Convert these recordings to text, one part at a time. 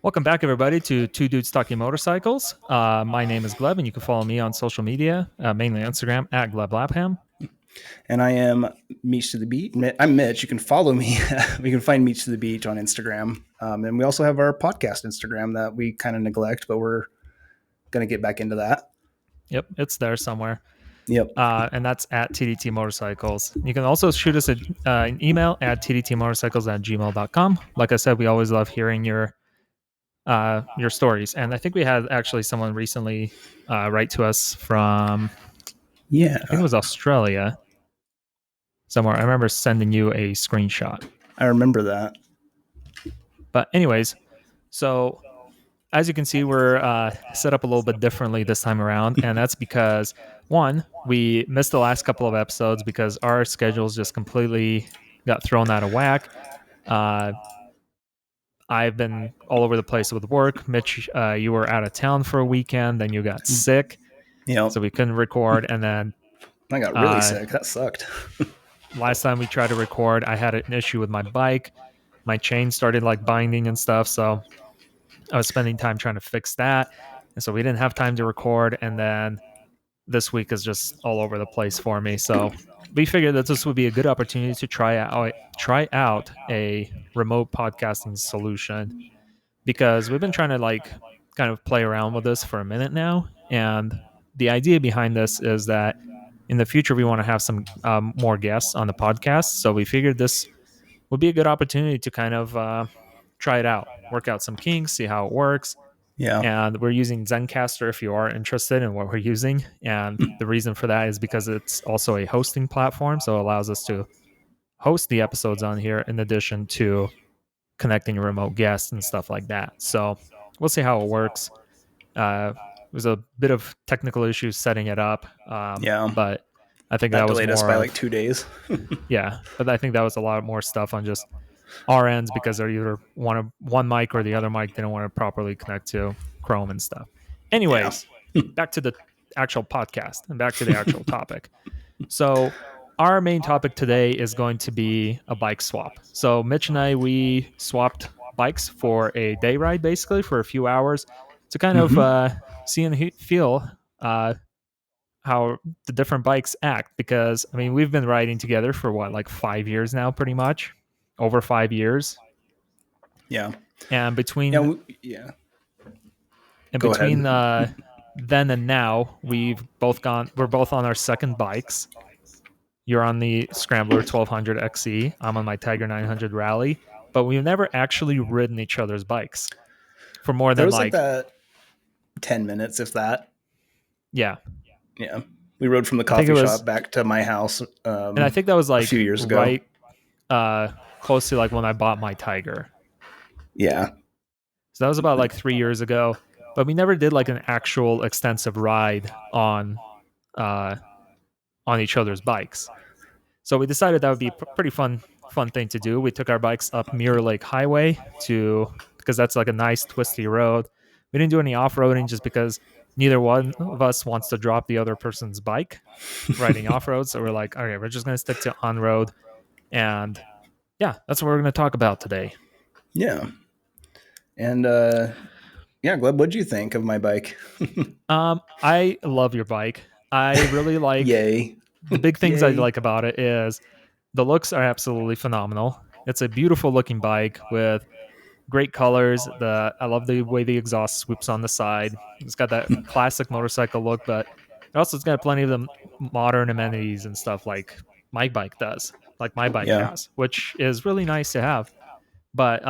Welcome back, everybody, to Two Dudes Talking Motorcycles. My name is Gleb, and you can follow me on social media, mainly Instagram at GlebLabham. And I am Meech to the Beat. I'm Mitch. You can follow me. You can find Meech to the Beach on Instagram. And we also have our podcast Instagram that we kind of neglect, but we're going to get back into that. Yep, it's there somewhere. Yep. And that's at tdtmotorcycles. You can also shoot us an email at tdtmotorcycles@gmail.com. Like I said, we always love hearing your stories. And I think we had actually someone recently write to us from, Yeah. I think it was Australia somewhere. I remember sending you a screenshot. I remember that. But anyways, so as you can see, we're set up a little bit differently this time around. And that's because, one, we missed the last couple of episodes because our schedules just completely got thrown out of whack. I've been all over the place with work. Mitch, you were out of town for a weekend, then you got sick. Yep. So we couldn't record. And then I got really sick. That sucked. Last time we tried to record, I had an issue with my bike. My chain started like binding and stuff. So I was spending time trying to fix that. And so we didn't have time to record. And then this week is just all over the place for me. So we figured that this would be a good opportunity to try out a remote podcasting solution, because we've been trying to kind of play around with this for a minute now. And the idea behind this is that in the future, we want to have some more guests on the podcast. So we figured this would be a good opportunity to kind of try it out, work out some kinks, see how it works. Yeah. And we're using Zencaster if you are interested in what we're using. And the reason for that is because it's also a hosting platform. So it allows us to host the episodes on here in addition to connecting remote guests and stuff like that. So we'll see how it works. It was a bit of technical issues setting it up. But I think that was delayed more us by like 2 days. Yeah, but I think that was a lot more stuff on just our ends because they're either one mic or the other mic didn't want to properly connect to Chrome and stuff. Anyways, back to the actual podcast and back to the actual topic. So our main topic today is going to be a bike swap. So Mitch and I, we swapped bikes for a day ride, basically for a few hours to kind of see and feel how the different bikes act, because I mean we've been riding together for like 5 years now, pretty much over 5 years. Yeah. And between then and now we're both on our second bikes. You're on the Scrambler 1200 XE. I'm on my Tiger 900 Rally, but we've never actually ridden each other's bikes for more than like that 10 minutes, if that. Yeah. We rode from the coffee shop back to my house. And I think that was like a few years ago. Right close to like when I bought my Tiger. Yeah. So that was about like 3 years ago, but we never did like an actual extensive ride on each other's bikes. So we decided that would be a pretty fun thing to do. We took our bikes up Mirror Lake Highway because that's like a nice twisty road. We didn't do any off-roading just because neither one of us wants to drop the other person's bike riding off-road. So we're like, all right, we're just going to stick to on-road. And yeah, that's what we're going to talk about today. Yeah. And Gleb, what'd you think of my bike? I love your bike. I really like Yay. The big things I like about it is the looks are absolutely phenomenal. It's a beautiful looking bike with great colors. I love the way the exhaust swoops on the side. It's got that classic motorcycle look, but it also has got plenty of the modern amenities and stuff like my bike does, like my bike has, which is really nice to have. But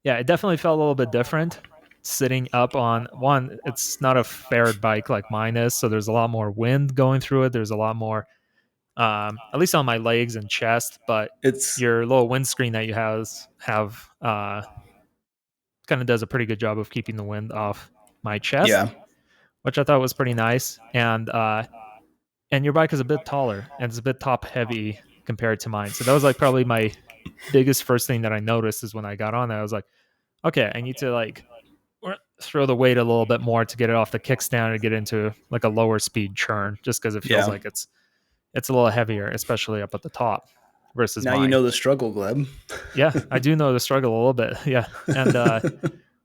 it definitely felt a little bit different sitting up on one. It's not a fared bike like mine is, so there's a lot more wind going through it. There's a lot more at least on my legs and chest, but it's your little windscreen that you have kind of does a pretty good job of keeping the wind off my chest, which I thought was pretty nice. And your bike is a bit taller and it's a bit top heavy compared to mine. So that was like probably my biggest first thing that I noticed is when I got on that, I was like, okay, I need to like throw the weight a little bit more to get it off the kickstand and get into like a lower speed churn, just because it feels like it's a little heavier, especially up at the top versus now mine. You know the struggle, Gleb. Yeah, I do know the struggle a little bit. Yeah. And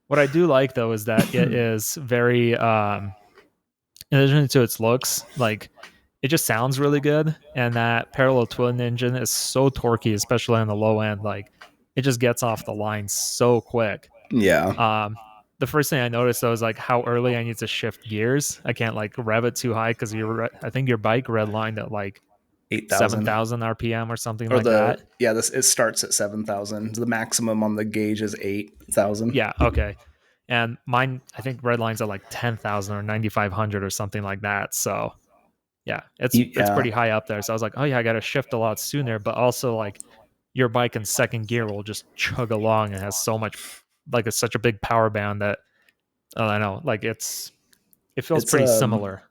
What I do like though is that it is very in addition to its looks, like it just sounds really good, and that parallel twin engine is so torquey, especially on the low end. Like it just gets off the line so quick. Yeah, Um, the first thing I noticed though is like how early I need to shift gears. I can't like rev it too high because I think your bike redlined at like 8,000 7,000 RPM or something or like that. this it starts at 7,000. The maximum on the gauge is 8,000. Yeah, okay. And mine, I think redlines at like 10,000 or 9,500 or something like that. So yeah, it's Yeah, pretty high up there. So I was like, oh yeah, I got to shift a lot sooner. But also like your bike in second gear will just chug along and has so much like it's such a big power band that I don't know, like it feels it's pretty similar.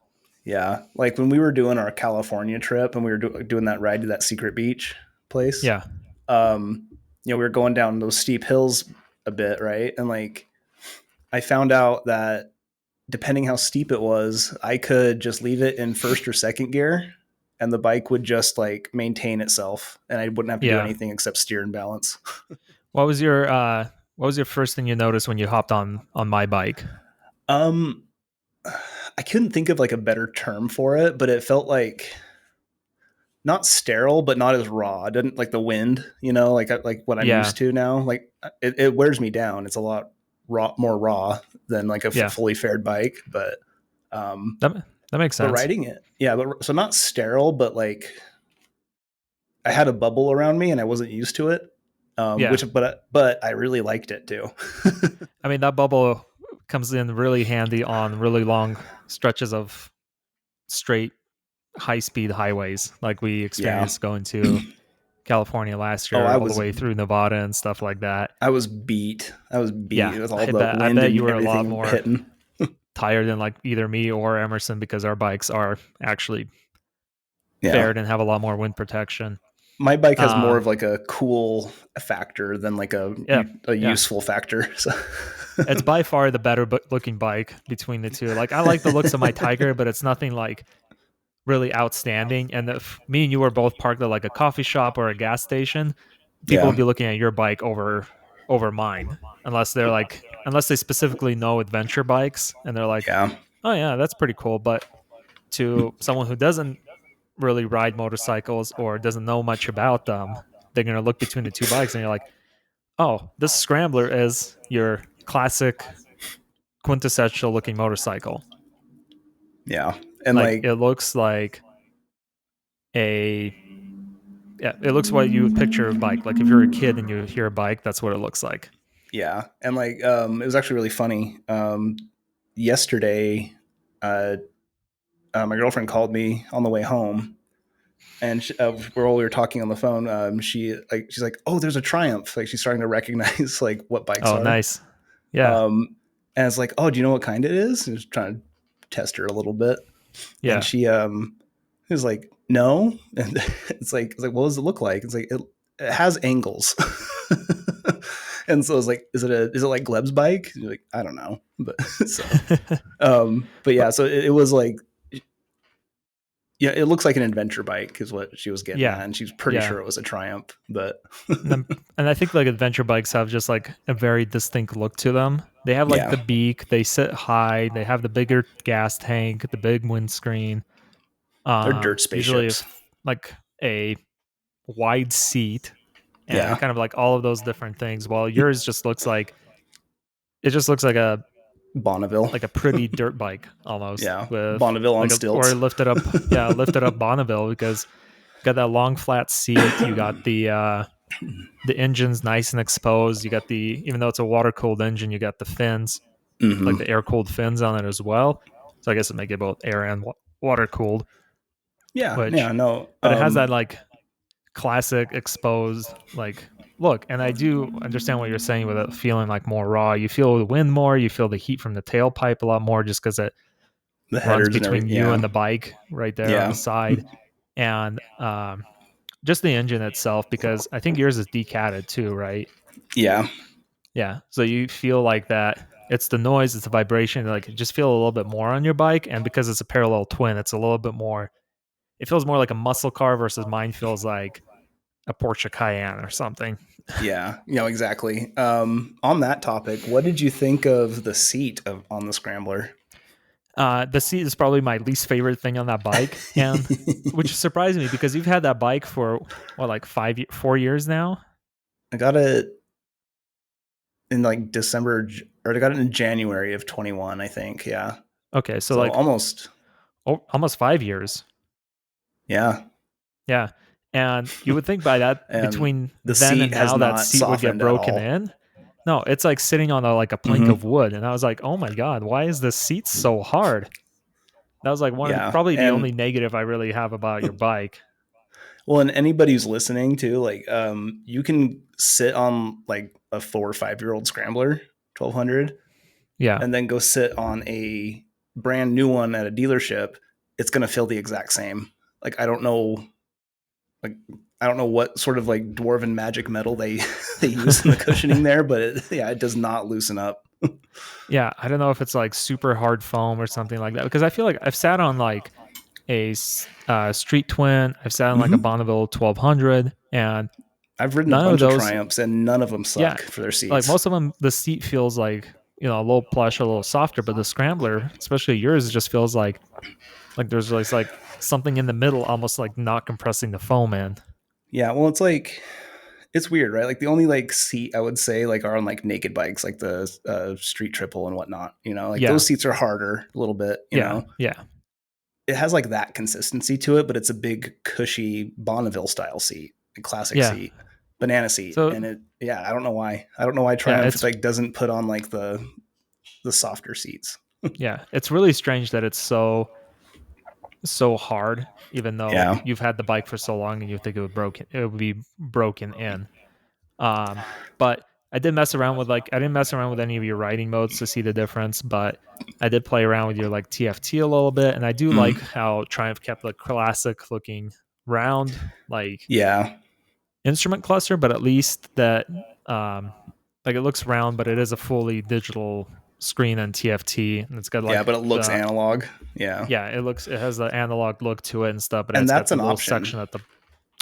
yeah, like when we were doing our California trip and we were doing that ride to that secret beach place. Yeah, um we were going down those steep hills a bit, right? And like I found out that depending how steep it was, I could just leave it in first or second gear and the bike would just like maintain itself and I wouldn't have to do yeah. anything except steer and balance. What was your first thing you noticed when you hopped on my bike? um I couldn't think of like a better term for it, but it felt like not sterile, but not as raw. It didn't like the wind, like what I'm Yeah, used to now. Like it wears me down. It's a lot more raw than like a yeah. fully fared bike, um, That that makes but sense. riding it, yeah. But so not sterile, but like I had a bubble around me and I wasn't used to it. Yeah. But I really liked it too. I mean, that bubble comes in really handy on really long stretches of straight high speed highways like we Yeah. experienced going to California last Oh, year all the way through Nevada and stuff like that. I was beat. I was beat Yeah, with all the I wind bet you and were a lot everything more hitting. tired than like either me or Emerson because our bikes are actually Yeah. fared and have a lot more wind protection. My bike has more Um, of like a cool factor than like yeah, a yeah. useful factor. So It's by far the better looking bike between the two. Like I like the looks of my Tiger, but it's nothing like really outstanding. And if me and you were both parked at like a coffee shop or a gas station, people yeah, would be looking at your bike over mine, unless they specifically know adventure bikes and they're like, yeah, oh yeah, that's pretty cool. But to someone who doesn't really ride motorcycles or doesn't know much about them, they're gonna look between the two bikes and you're like, oh, this Scrambler is your classic quintessential looking motorcycle. yeah. And Like like it looks like a yeah, it looks what you would picture a bike. Like if you're a kid and you hear a bike, that's what it looks like. yeah, and like it was actually really funny. Yesterday, uh, my girlfriend called me on the way home, and while we were talking on the phone, she's like, "Oh, there's a Triumph." Like she's starting to recognize like what bikes Oh, are. nice. Yeah, Um, and it's like, "Oh, do you know what kind it is?" And just trying to test her a little bit, and yeah. she was like, "No," and it's like, "What does it look like?" It's like it has angles. And so I was like, is it like Gleb's bike? And you're like, I don't know. But so but But yeah, so it was like, yeah, it looks like an adventure bike is what she was getting yeah, at. And she's pretty yeah. sure it was a Triumph, but And I think like adventure bikes have just like a very distinct look to them. They have like yeah, the beak, they sit high, they have the bigger gas tank, the big windscreen. they're dirt Usually spaceships. if like a wide seat and Yeah. kind of like all of those different things. While yours just looks like it just looks Bonneville. like a pretty dirt bike almost Yeah. with Bonneville on like a or stilts. lifted up Bonneville because you got that long flat seat, you got the engine's nice and exposed, you got the even though it's a water cooled engine, you got the fins, like Hmm. the air cooled fins on it as well. So I guess it make it both air and water cooled, Yeah. which Yeah. No. but it has that like classic exposed like look. And I do understand what you're saying with it feeling like more raw. You feel the wind more, you feel the heat from the tailpipe a lot more just because it The runs headers and between everything. you Yeah. and the bike right there on the Yeah. side. And just the engine itself, because I think yours is decatted too, right? Yeah. Yeah. So you feel like that. It's the noise, it's the vibration, like just feel a little bit more on your bike. And because it's a parallel twin, it's a little bit more, it feels more like a muscle car versus mine feels like a Porsche Cayenne or something. Yeah, exactly. On that topic, what did you think of the seat on the Scrambler? The seat is probably my least favorite thing on that bike, and which surprised me because you've had that bike for what, like 4 years now. I got it in like December, or I got it in January of 21, I think. Yeah. Okay, so So like almost, almost 5 years. yeah. Yeah, and you would think by that And between the then and seat has now that not seat would get softened at broken all. in. No, it's like sitting on like a plank of Hmm. wood, and I was like, oh my god, why is this seat so hard? That was like Yeah. probably the only And negative I really have about your bike. well, and anybody who's listening too, like, you can sit on like a 4 or 5 year old Scrambler 1200 Yeah, and then go sit on a brand new one at a dealership. It's going to feel the exact same. Like, like I don't know what sort of like dwarven magic metal they they use in the cushioning there, but yeah, it does not loosen up. yeah. I don't know if it's like super hard foam or something like that because I feel like I've sat on like Street Twin, I've sat on like a Hmm. Bonneville 1200, and I've ridden a none of bunch of those. Triumphs, and none of them Yeah, suck for their like seats. most of them, the seat feels like a little plush, a little softer, but the Scrambler, especially yours, just feels like there's like something in the middle, almost like not compressing the foam in. Yeah, well, it's weird, right? Like the only like seat I would say like are on like naked bikes, like the Street Triple and whatnot. Like Yeah, those seats are harder a little bit. yeah, yeah, It has like that consistency to it, but it's a big cushy Bonneville style seat, a classic yeah. seat, banana seat, So and yeah, I don't know why. I don't know why yeah, Triumph like doesn't put on like the softer seats. it's really strange that it's so hard, even though Yeah. you've had the bike for so long and you think it would be broken in. Um, but I didn't mess around with any of your riding modes to see the difference, but I did play around with your like TFT a little bit, and I do like Mm. how Triumph kept the classic looking round like Yeah. instrument cluster, but at least that like it looks round, but it is a fully digital screen and TFT, and it's got Yeah, like but it looks the analog. Yeah. yeah, it has the analog look to it and stuff, but And it's got that's the an little option. section at the.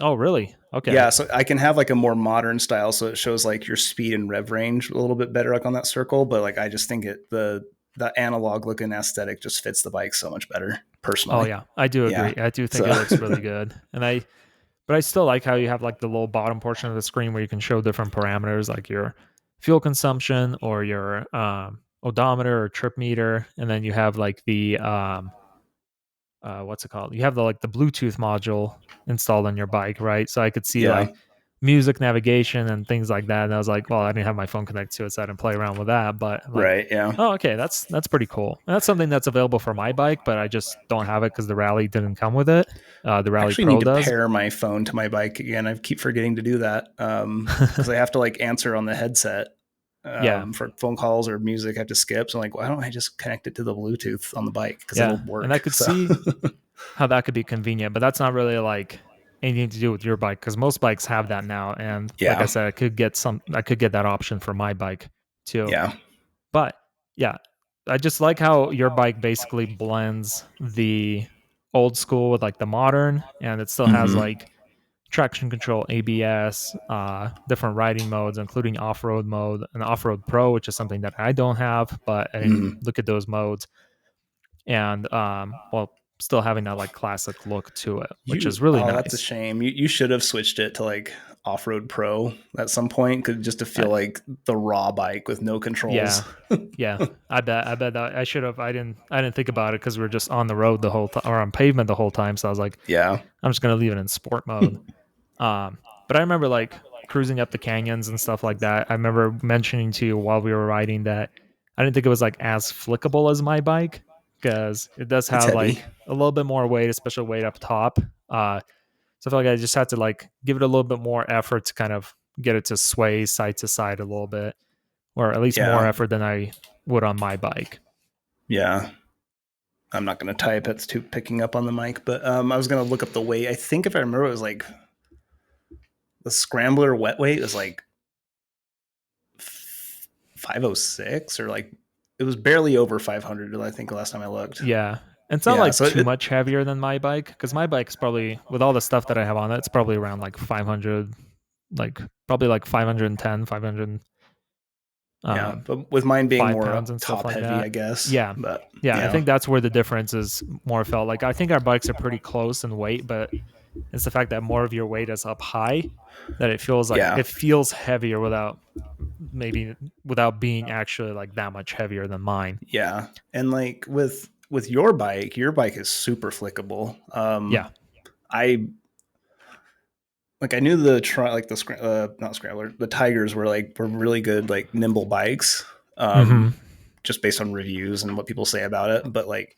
Oh, really? Okay. Yeah, so I can have like a more modern style, so it shows like your speed and rev range a little bit better, like on that circle. But like, I just think the analog looking aesthetic just fits the bike so much better, Oh personally. yeah, I do Yeah. agree. I do think So it looks really good, but I still like how you have like the little bottom portion of the screen where you can show different parameters like your fuel consumption or your odometer or trip meter, and then you have like the what's it called? You have the like the Bluetooth module installed on your bike, right? So I could see yeah, like music navigation and things like that. And I was like, well, I didn't have my phone connected to it, so I didn't play around with that. But I'm like, right. Yeah. oh, okay, that's pretty cool. And that's something that's available for my bike, but I just don't have it because the Rally didn't come with it. The I Rally actually need Pro to does. pair my phone to my bike again. I keep forgetting to do that because I have to like answer on the headset Yeah, for phone calls or music. I have to skip. So I'm like, why don't I just connect it to the Bluetooth on the bike because it'll yeah, and I work. could So see how that could be convenient, but that's not really like anything to do with your bike because most bikes have that now. And like I yeah, said, I could get that option for my bike too. yeah. But yeah, I just like how your bike basically blends the old school with like the modern, and it still has Hmm. like traction control, ABS, different riding modes, including off road mode and off road pro, which is something that I don't have, but I didn't Hmm. look at those modes. And well, still having that like classic look to it, which is really That's a nice. shame. You should have switched it to like off road pro at some point, could just to I, feel like the raw bike with no controls. yeah, yeah. I bet that I should have. I didn't think about it because we were just on the road the whole time or on pavement the whole time. So I was like, Yeah. I'm just gonna leave it in sport mode. But I remember like cruising up the canyons and stuff like that. I remember mentioning to you while we were riding that I didn't think it was like as flickable as my bike because it does It's have heavy. like a little bit more weight, especially weight up top. So I feel like I just had to like give it a little bit more effort to kind of get it to sway side to side a little bit, or at least more Yeah. effort than I would on my bike. Yeah. I'm not going to type. It's too picking up on the mic. But I was going to look up the weight. I think if I remember, it was like the Scrambler wet weight was like 506 or like it was barely over 500. I think last time I looked. Yeah. It's not Yeah. like So too much heavier than my bike because my bike's probably with all the stuff that I have on it, it's probably around like 500, like probably like 510, 500, yeah, um, but with mine being 5 pounds more and stuff top like heavy, that. I guess. Yeah. But Yeah. I yeah, think that's where the difference is more felt. Like, I think our bikes are pretty close in weight, but it's the fact that more of your weight is up high that it feels like yeah, it feels heavier without maybe without being actually like that much heavier than mine. yeah. And like with your bike is super flickable. Yeah. I like I knew the like the not scrambler, the Tigers were really good like nimble bikes. Hmm. Just based on reviews and what people say about it. But like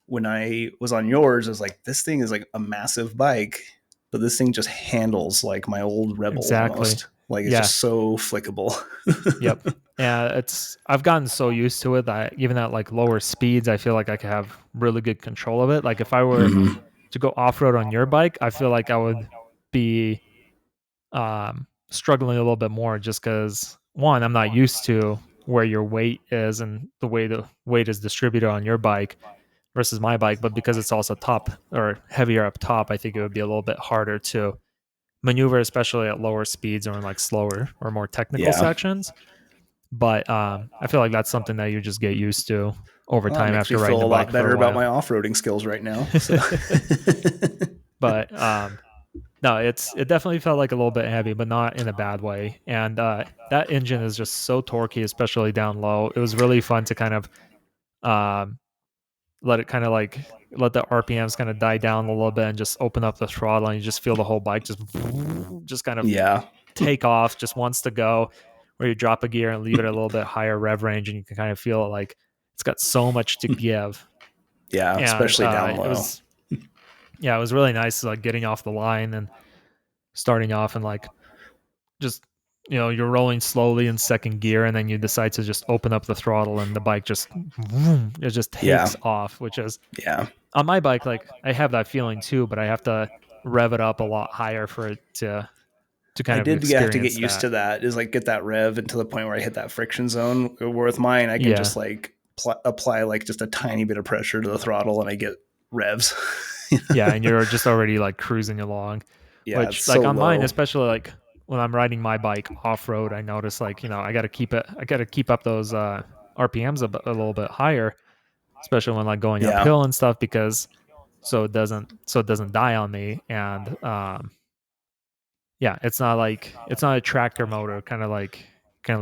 when I was on yours, I was like, this thing is like a massive bike, but this thing just handles like my old Rebel Exactly. almost. Like it's Yeah. just so flickable. Yep. Yeah, it's I've gotten so used to it that even at like lower speeds, I feel like I could have really good control of it. Like if I were Mm-hmm. to go off road on your bike, I feel like I would be struggling a little bit more just because one, I'm not used to where your weight is and the way the weight is distributed on your bike versus my bike, but because it's also top or heavier up top, I think it would be a little bit harder to maneuver, especially at lower speeds or in like slower or more technical Yeah. sections. But I feel like that's something that you just get used to over Well, that time makes me after riding feel the a bike lot for a better about while. my off-roading skills right now. So But no, it definitely felt like a little bit heavy, but not in a bad way. And that engine is just so torquey, especially down low. It was really fun to kind of um, let it kind of like let the RPMs kind of die down a little bit and just open up the throttle, and you just feel the whole bike just kind of yeah. take off, just wants to go. Where you drop a gear and leave it a little bit higher rev range, and you can kind of feel it like it's got so much to give. Yeah, And especially down low. it was really nice, like getting off the line and starting off and like just you're rolling slowly in second gear and then you decide to just open up the throttle and the bike just vroom, it just Yeah. takes off, which is Yeah. on my bike like I have that feeling too, but I have to rev it up a lot higher for it to I kind of did have to get experience used that. to that. Is like get that rev until the point where I hit that friction zone. Where with mine, I can Yeah. just like apply like just a tiny bit of pressure to the throttle, and I get revs. Yeah, and you're just already like cruising along, Yeah, it's which like so on mine, low. especially like when I'm riding my bike off road, I notice like, I got to keep up those RPMs a little bit higher, especially when like going Yeah, uphill and stuff because so it doesn't die on me. And yeah, it's not a tractor motor kind of like yeah,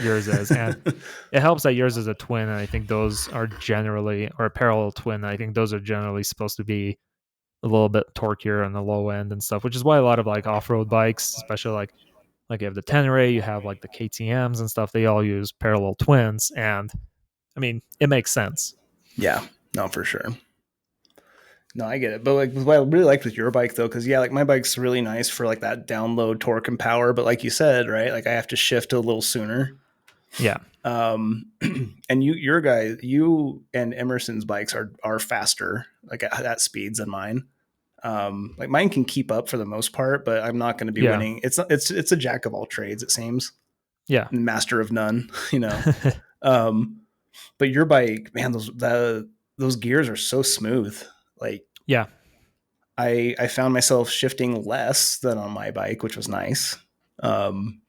yours is. And it helps that yours is a twin, and I think those are generally or a parallel twin, and I think those are generally supposed to be a little bit torquier on the low end and stuff, which is why a lot of like off-road bikes, especially like you have the Tenere, you have like the KTM's and stuff, they all use parallel twins. And I mean, it makes sense. yeah. No, for sure. No, I get it. But like what I really liked with your bike though, because yeah, like my bike's really nice for like that download torque and power. But like you said, right, like I have to shift a little sooner. Yeah. And your guy, you and Emerson's bikes are faster, like at speeds than mine. Like mine can keep up for the most part, but I'm not going to be Yeah. winning. It's not, it's a jack of all trades, it seems, Yeah. master of none, you know. Um, but your bike, man, those gears are so smooth. Like Yeah. I found myself shifting less than on my bike, which was nice. Um,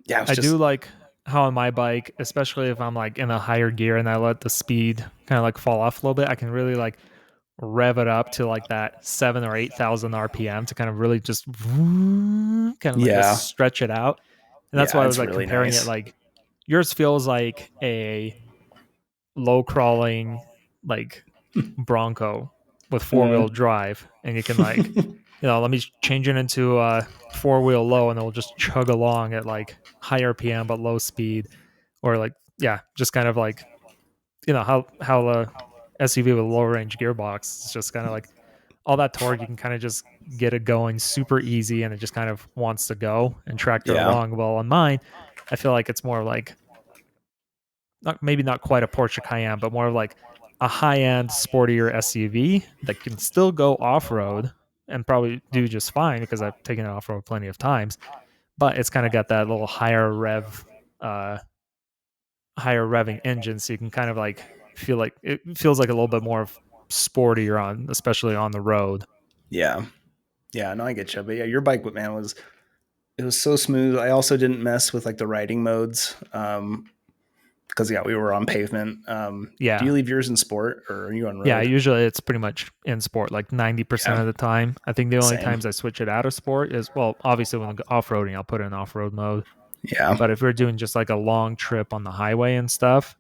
yeah, it's I do just like how on my bike, especially if I'm like in a higher gear and I let the speed kind of like fall off a little bit, I can really like rev it up to like that 7 or 8,000 RPM to kind of really just kind of like just yeah, stretch it out. And that's yeah, why I was it's like really comparing it nice. like yours feels like a low crawling like Bronco with four Uh, wheel drive, and you can like, let me change it into a four wheel low, and it'll just chug along at like high RPM but low speed, or like yeah, just kind of like how a SUV with a low range gearbox. It's just kind of like all that torque. You can kind of just get it going super easy, and it just kind of wants to go and tractor yeah, along. Well, on mine, I feel like it's more like not maybe not quite a Porsche Cayenne, but more of like a high end, sportier SUV that can still go off road and probably do just fine because I've taken it off road plenty of times. But it's kind of got that little uh, higher revving engine, so you can kind of like feel like it feels like a little bit more of sportier on, especially on the road. Yeah. Yeah, no, I get you. But yeah, your bike, man, was it was so smooth. I also didn't mess with like the riding modes. Because yeah, we were on pavement. Do Yeah. you leave yours in sport or are you on Yeah, road? usually it's pretty much in sport, like 90% Yeah, of the time. I think the only same. times I switch it out of sport is, well, obviously when I go off-roading, I'll put it in off-road mode. Yeah, But if we're doing just like a long trip on the highway and stuff,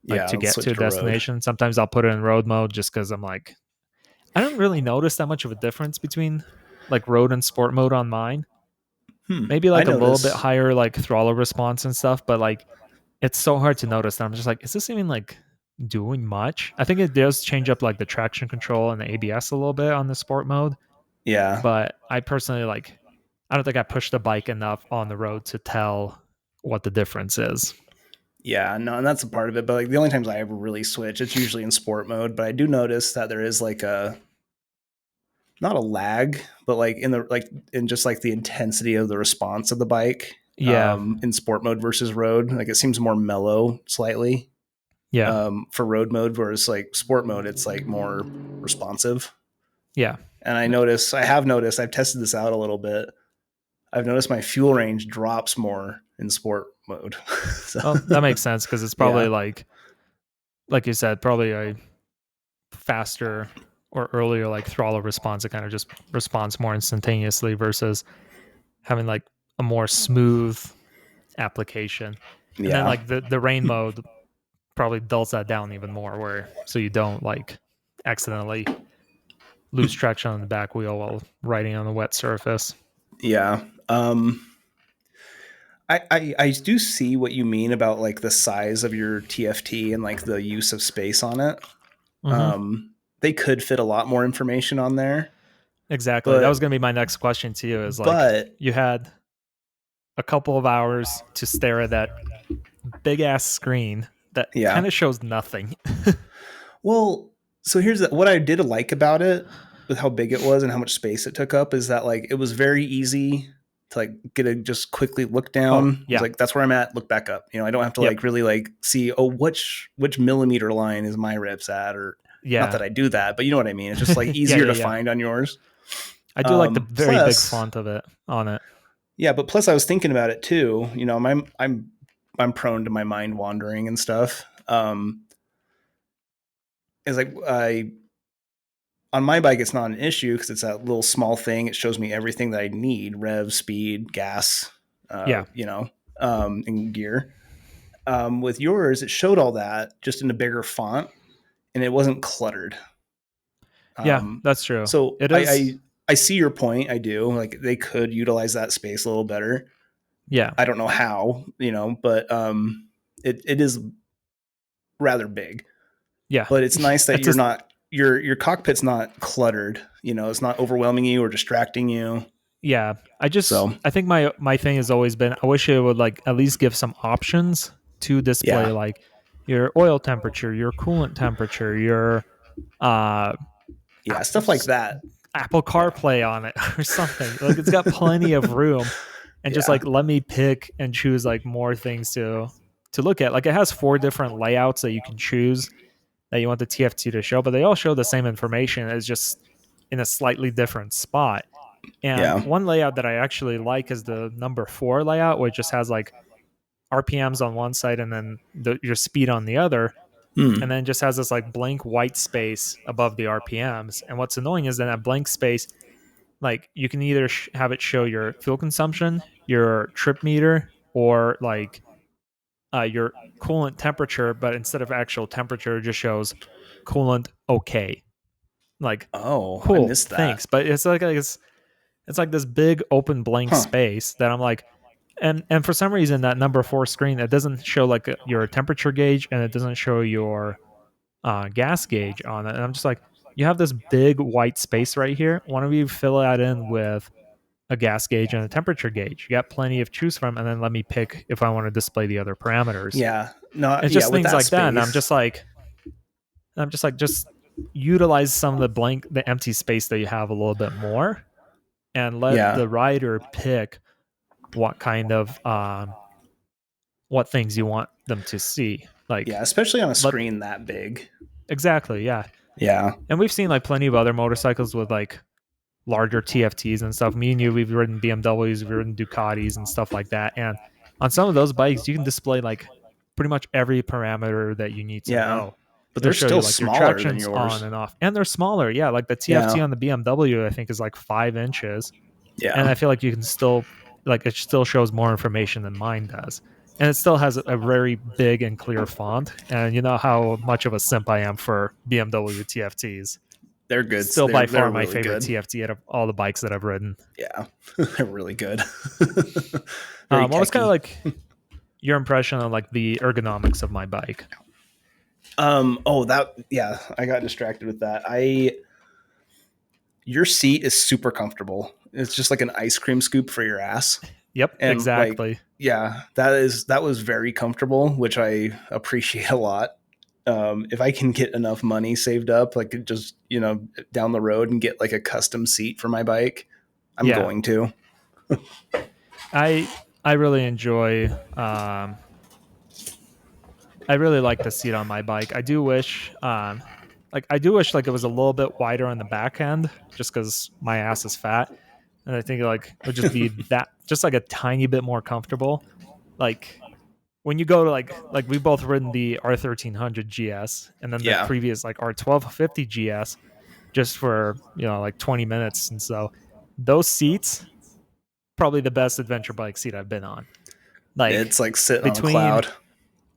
like yeah. to Let's get to switch a to road. destination, sometimes I'll put it in road mode just because I'm like, I don't really notice that much of a difference between like road and sport mode on mine. Maybe I like a little bit notice. higher like throttle response and stuff, but like it's so hard to notice that I'm just like, is this even like doing much? I think it does change up like the traction control and the ABS a little bit on the sport mode, Yeah, but I personally like, I don't think I pushed the bike enough on the road to tell what the difference is. yeah. No, and that's a part of it. But like the only times I ever really switch, it's usually in sport mode. But I do notice that there is like a not a lag, but like in the like in just like the intensity of the response of the bike Yeah, in sport mode versus road. Like it seems more mellow slightly yeah, for road mode, whereas like sport mode, it's like more responsive. yeah. And I have noticed, I've tested this out a little bit. I've noticed my fuel range drops more in sport mode. So, Well, that makes sense because it's probably yeah, like you said, probably a faster or earlier like throttle response. It kind of just responds more instantaneously versus having like a more smooth application. And then yeah, like the rain mode probably dulls that down even more, where so you don't like accidentally lose traction on the back wheel while riding on the wet surface. yeah. I do see what you mean about like the size of your TFT and like the use of space on it. Hmm. They could fit a lot more information on there, Exactly. That was but going to be my next question to you. Is like but you had a couple of hours to stare at that big ass screen that yeah. kind of shows nothing. Well, so here's what I did like about it with how big it was and how much space it took up is that like it was very easy to like get a just quickly look Oh down. It was yeah, like that's where I'm at, look back up. You know, I don't have to yep, like really like see which millimeter line is my rips at or not yeah, that I do that, but you know what I mean. It's just like yeah, easier yeah, to yeah. find on yours. I do like the very big Plus, font of it on it. yeah, but plus I was thinking about it too. You know, I'm prone to my mind wandering and stuff. It's like I on my bike it's not an issue because it's that little small thing. It shows me everything that I need: rev, speed, gas, Yeah, and gear. With yours, it showed all that just in a bigger font, and it wasn't cluttered. yeah, Um, that's true. so It I, is. I I see your point. I do like they could utilize that space a little better. Yeah, I don't know how, but it is rather big. yeah. But it's nice that It's you're just not your cockpit's not cluttered. You know, it's not overwhelming you or distracting you. yeah. So I think my thing has always been I wish it would like at least give some options to display yeah, like your oil temperature, your coolant temperature, your uh yeah, stuff like that. Apple Yeah, CarPlay on it or something. Like it's got plenty of room, and just yeah, like let me pick and choose like more things to look at. Like it has four different layouts that you can choose that you want the TFT to show, but they all show the same information. It's just in a slightly different spot. And yeah. one layout that I actually like is the number 4 layout, which just has like RPMs on one side and then your speed on the other, and Hmm. then just has this like blank white space above the RPMs. And what's annoying is that blank space, like you can either have it show your fuel consumption, your trip meter, or like your coolant temperature, but instead of actual temperature, it just shows coolant okay. Like, Oh, I cool, missed that. thanks. But it's like this big open blank Huh. space that I'm like, and for some reason that number 4 screen it doesn't show like your temperature gauge and it doesn't show your gas gauge on it. And I'm just like, you have this big white space right here. Why don't you fill that in with a gas gauge and a temperature gauge? You got plenty of choose from, and then let me pick if I want to display the other parameters. Yeah. No. It's Yeah. just With things that like that, and space. just utilize some of the empty space that you have a little bit more, and let Yeah. the rider pick what kind of what things you want them to see. Yeah, Like, especially on a let screen that big. exactly, yeah. Yeah. And we've seen like plenty of other motorcycles with like larger TFTs and stuff. Me and you, we've ridden BMWs, we've ridden Ducatis and stuff like that. And on some of those bikes, you can display like pretty much every parameter that you need to Yeah. know. But It'll they're show you still like your smaller than traction's on yours. and off, and they're smaller. Yeah, like the TFT Yeah. on the BMW, I think is like 5 inches, and Yeah. I feel like you can still like it still shows more information than mine does. And it still has a very big and clear font. And you know how much of a simp I am for BMW TFTs. They're good. Still by They're far my really favorite good. TFT out of all the bikes that I've ridden. Yeah. They're really good. Very What was kind of techy. like your impression on like the ergonomics of my bike? Oh, that, yeah, I got distracted with that. Your seat is super comfortable. It's just like an ice cream scoop for your ass. Yep, And like, exactly. yeah, that was very comfortable, which I appreciate a lot. If I can get enough money saved up, like just, down the road and get like a custom seat for my bike, I'm Yeah, going to. I I really enjoy. I really like the seat on my bike. I do wish, I do wish like it was a little bit wider on the back end, just because my ass is fat, and I think like it would just be that just like a tiny bit more comfortable. Like when you go to like we both ridden the R1300 GS and then the Yeah. previous like R1250 GS just for like 20 minutes, and so those seats probably the best adventure bike seat I've been on. Like It's like sitting on a between cloud.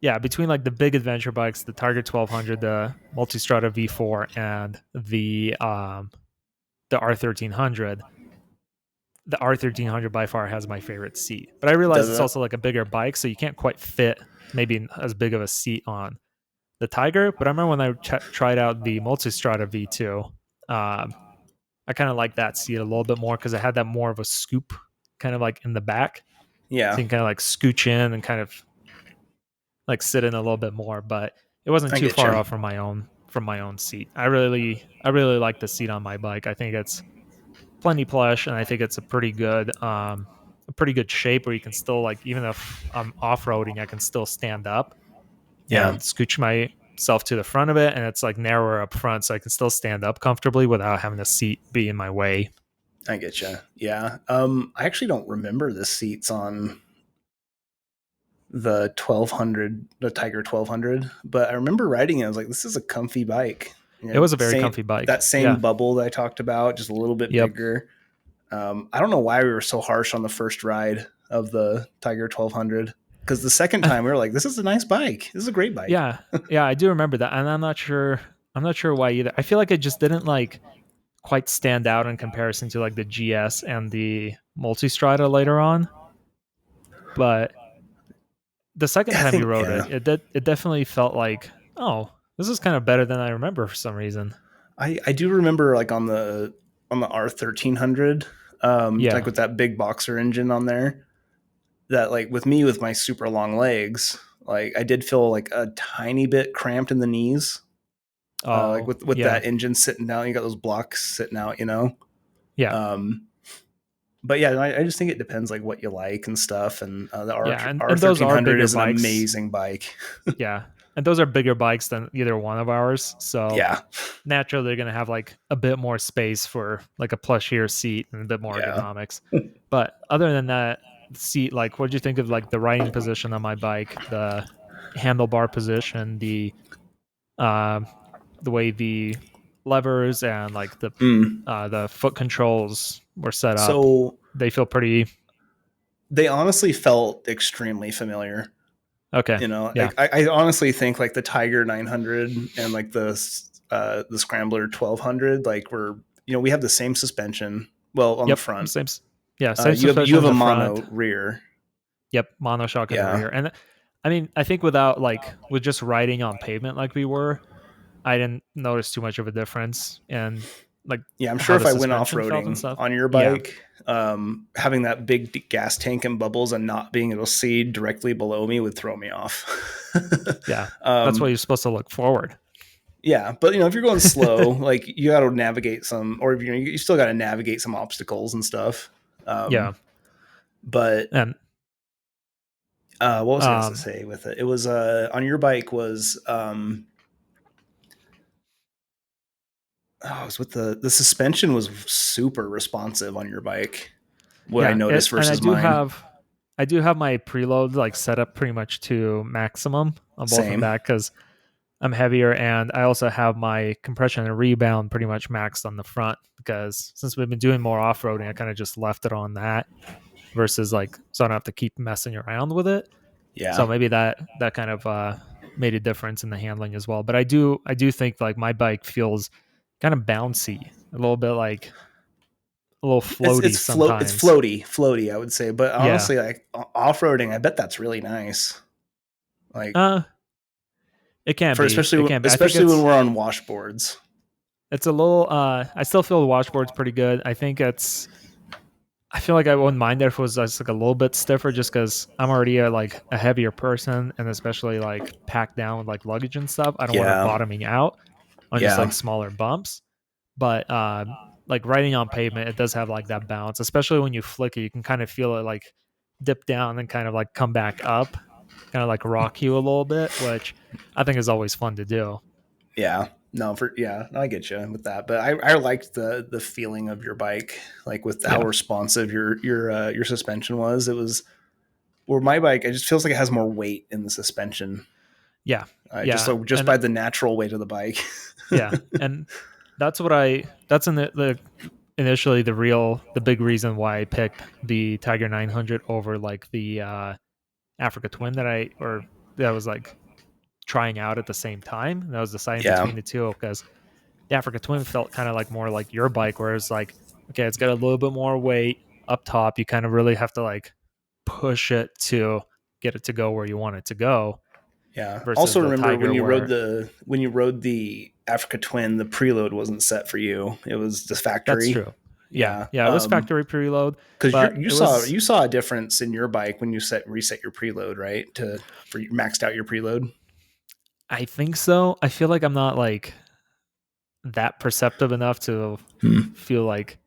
yeah, between like the big adventure bikes, the Tiger 1200, the Multistrada V4, and the R1300, the R1300 by far has my favorite seat. But I realize Does it's it? also like a bigger bike, so you can't quite fit maybe as big of a seat on the Tiger. But I remember when I tried out the Multistrada V2, I kind of like that seat a little bit more because it had that more of a scoop kind of like in the back. So Yeah, you can kind of like scooch in and kind of like sit in a little bit more, but it wasn't I too get far you. off from my own seat. I really like the seat on my bike. I think it's plenty plush, and I think it's a pretty good shape where you can still like even if I'm off roading, I can still stand up Yeah, and scooch myself to the front of it, and it's like narrower up front, so I can still stand up comfortably without having the seat be in my way. I get you. Yeah. I actually don't remember the seats on the Tiger 1200, but I remember riding it. I was like, this is a comfy bike. It was a very Same comfy bike. that same Yeah. bubble that I talked about, just a little bit Yep. bigger. I don't know why we were so harsh on the first ride of the Tiger 1200, because the second time we were like, this is a nice bike. This is a great bike. Yeah. Yeah, I do remember that. And I'm not sure why either. I feel like it just didn't like quite stand out in comparison to like the GS and the Multistrada later on. But the second I time you think, rode yeah. it definitely felt like, oh, this is kind of better than I remember for some reason. I do remember like on the R1300, like Yeah. with that big boxer engine on there, that like with me with my super long legs, like I did feel like a tiny bit cramped in the knees. Like Oh, with yeah. that engine sitting down, you got those blocks sitting out. Yeah. Um, but yeah, I just think it depends like what you like and stuff. And the Yeah. And those are 1300 bigger is an bikes. amazing bike. Yeah. And those are bigger bikes than either one of ours. So Yeah, naturally they're gonna have like a bit more space for like a plushier seat and a bit more yeah. ergonomics. But other than that, seat, like what do you think of like the riding position on my bike, the handlebar position, um the way the levers and like Mm. the foot controls were set up? So They feel pretty they honestly felt extremely familiar. okay. Yeah. Like I honestly think like the Tiger 900 and like the Scrambler 1200, like we have the same suspension. Well, on the Yep. front, Yeah, same you suspension have in a the front. mono rear. Yep, monoshock in the Yeah, rear. And I mean, I think without like with just riding on pavement like we were, I didn't notice too much of a difference in like yeah. I'm sure how if the I went off suspension felt and roading stuff. on your Yeah. bike, having that big gas tank and bubbles and not being able to see directly below me would throw me off. Yeah. That's why um, you're supposed to look forward. yeah, but if you're going slow, like you got to navigate some, or if you still got to navigate some obstacles and stuff. Yeah. But And What was I going to Um, say with it? It was on your bike was oh, it was with the suspension was super responsive on your bike. What I yeah, noticed and versus mine. I do have my preload like set up pretty much to maximum on both and Same. back because I'm heavier, and I also have my compression and rebound pretty much maxed on the front because since we've been doing more off roading, I kind of just left it on that versus like so I don't have to keep messing around with it. So Yeah. maybe that kind of made a difference in the handling as well. But I do think like my bike feels kind of bouncy, a little bit like a little floaty It's sometimes. floaty I would say, but Yeah. honestly like off roading I bet that's really nice. Like Uh it can for be. It can be. I think especially when we're on washboards. it's a little I still feel the washboard's pretty good. I feel like I wouldn't mind it if it was just like a little bit stiffer just because I'm already like a heavier person and especially like packed down with like luggage and stuff. I don't want her Yeah. bottoming out on just Yeah. like smaller bumps. But like riding on pavement, it does have like that bounce, especially when you flick it, you can kind of feel it like dip down and kind of like come back up, kind of like rock you a little bit, which I think is always fun to do. Yeah. No, for yeah, I get you with that. But I liked the feeling of your bike, like with how Yeah. responsive your suspension was. It was where my bike, it just feels like it has more weight in the suspension. Yeah. Just Yeah. so just And by the natural weight of the bike. yeah. And that's in the initially the big reason why I picked the Tiger 900 over like the Africa Twin that was like trying out at the same time. That was deciding Yeah. between the two because the Africa Twin felt kind of like more like your bike, where it's like, okay, it's got a little bit more weight up top. You kind of really have to like push it to get it to go where you want it to go Yeah. versus Also the remember Tiger where when you rode the Africa Twin, the preload wasn't set for you. It was the that's factory. true. Yeah. Yeah. Yeah. It was factory preload, Because but it was, you saw a difference in your bike when you reset your preload, right? To for maxed out your preload. I think so. I feel like I'm not like that perceptive enough to Hmm. feel like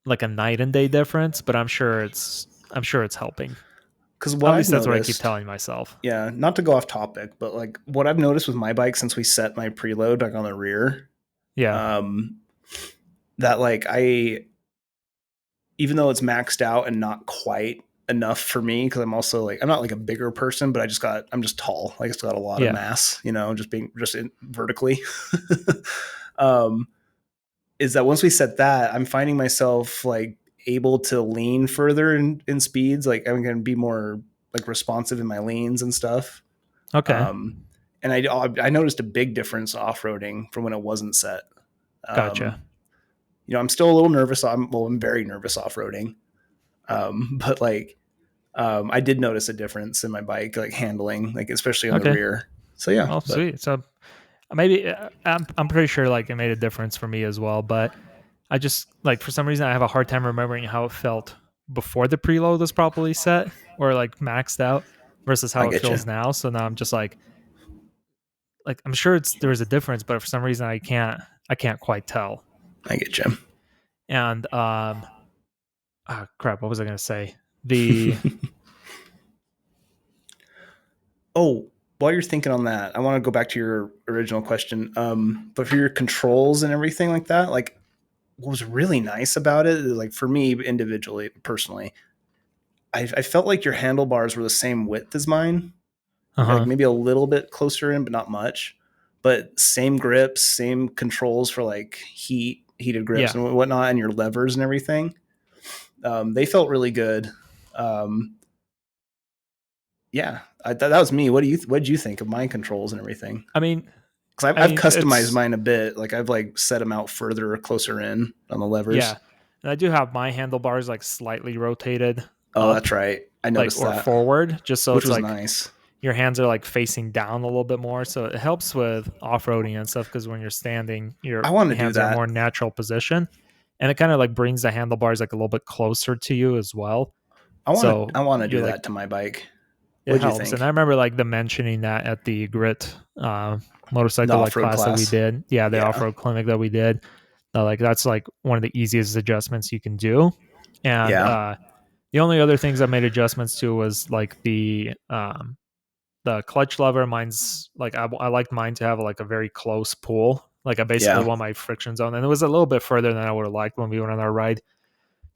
a night and day difference, but I'm sure it's helping. Because what At I've least that's what I keep noticed, telling myself. yeah, not to go off topic, but like what I've noticed with my bike since we set my preload like on the rear, Yeah. um, that like I even though it's maxed out and not quite enough for me because I'm also like I'm not like a bigger person, but I'm just tall. Like it's got a lot of Yeah. mass, you know, just vertically. um, is that once we set that, I'm finding myself like able to lean further in speeds. Like I'm going to be more like responsive in my leans and stuff. Okay. Um, and I noticed a big difference off roading from when it wasn't set. Gotcha. Um, you know, I'm still a little nervous. I'm very nervous off roading. But like, I did notice a difference in my bike, like handling, like especially on the Okay. rear. So yeah, Well, but sweet. So maybe I'm pretty sure like it made a difference for me as well, but I just like for some reason I have a hard time remembering how it felt before the preload was properly set or like maxed out versus I how it get you. feels now. So now I'm just like I'm sure there's a difference, but for some reason I can't quite tell. I get you. And crap, what was I gonna say? The Oh, while you're thinking on that, I want to go back to your original question. But for your controls and everything like that, like what was really nice about it, like for me individually, personally, I felt like your handlebars were the same width as mine, like uh-huh. maybe a little bit closer in, but not much. But same grips, same controls for like heated grips Yeah. and whatnot, and your levers and everything. They felt really good. Um, yeah, that was me. What did you think of my controls and everything? I mean Because I I've mean customized it's mine a bit. Like I've like set them out further or closer in on the yeah. levers. And I do have my handlebars like slightly rotated Oh, up that's right. I like noticed or that, forward just so which it's was like nice. your hands are like facing down a little bit more so it helps with off-roading and stuff because when you're standing I your want to do hands are in a more that. natural position and it kind of like brings the handlebars like a little bit closer to you as well so I want to you're do like that to my bike. it What'd you helps and I think? remember like the mentioning that at the grit The motorcycle like off road class that we class. did the Yeah. off-road clinic that we did like that's like one of the easiest adjustments you can do and Yeah. The only other things I made adjustments to was like the clutch lever. Mine's like I liked mine to have like a very close pull. Like I basically Yeah, want my friction zone, and it was a little bit further than I would have liked when we went on our ride,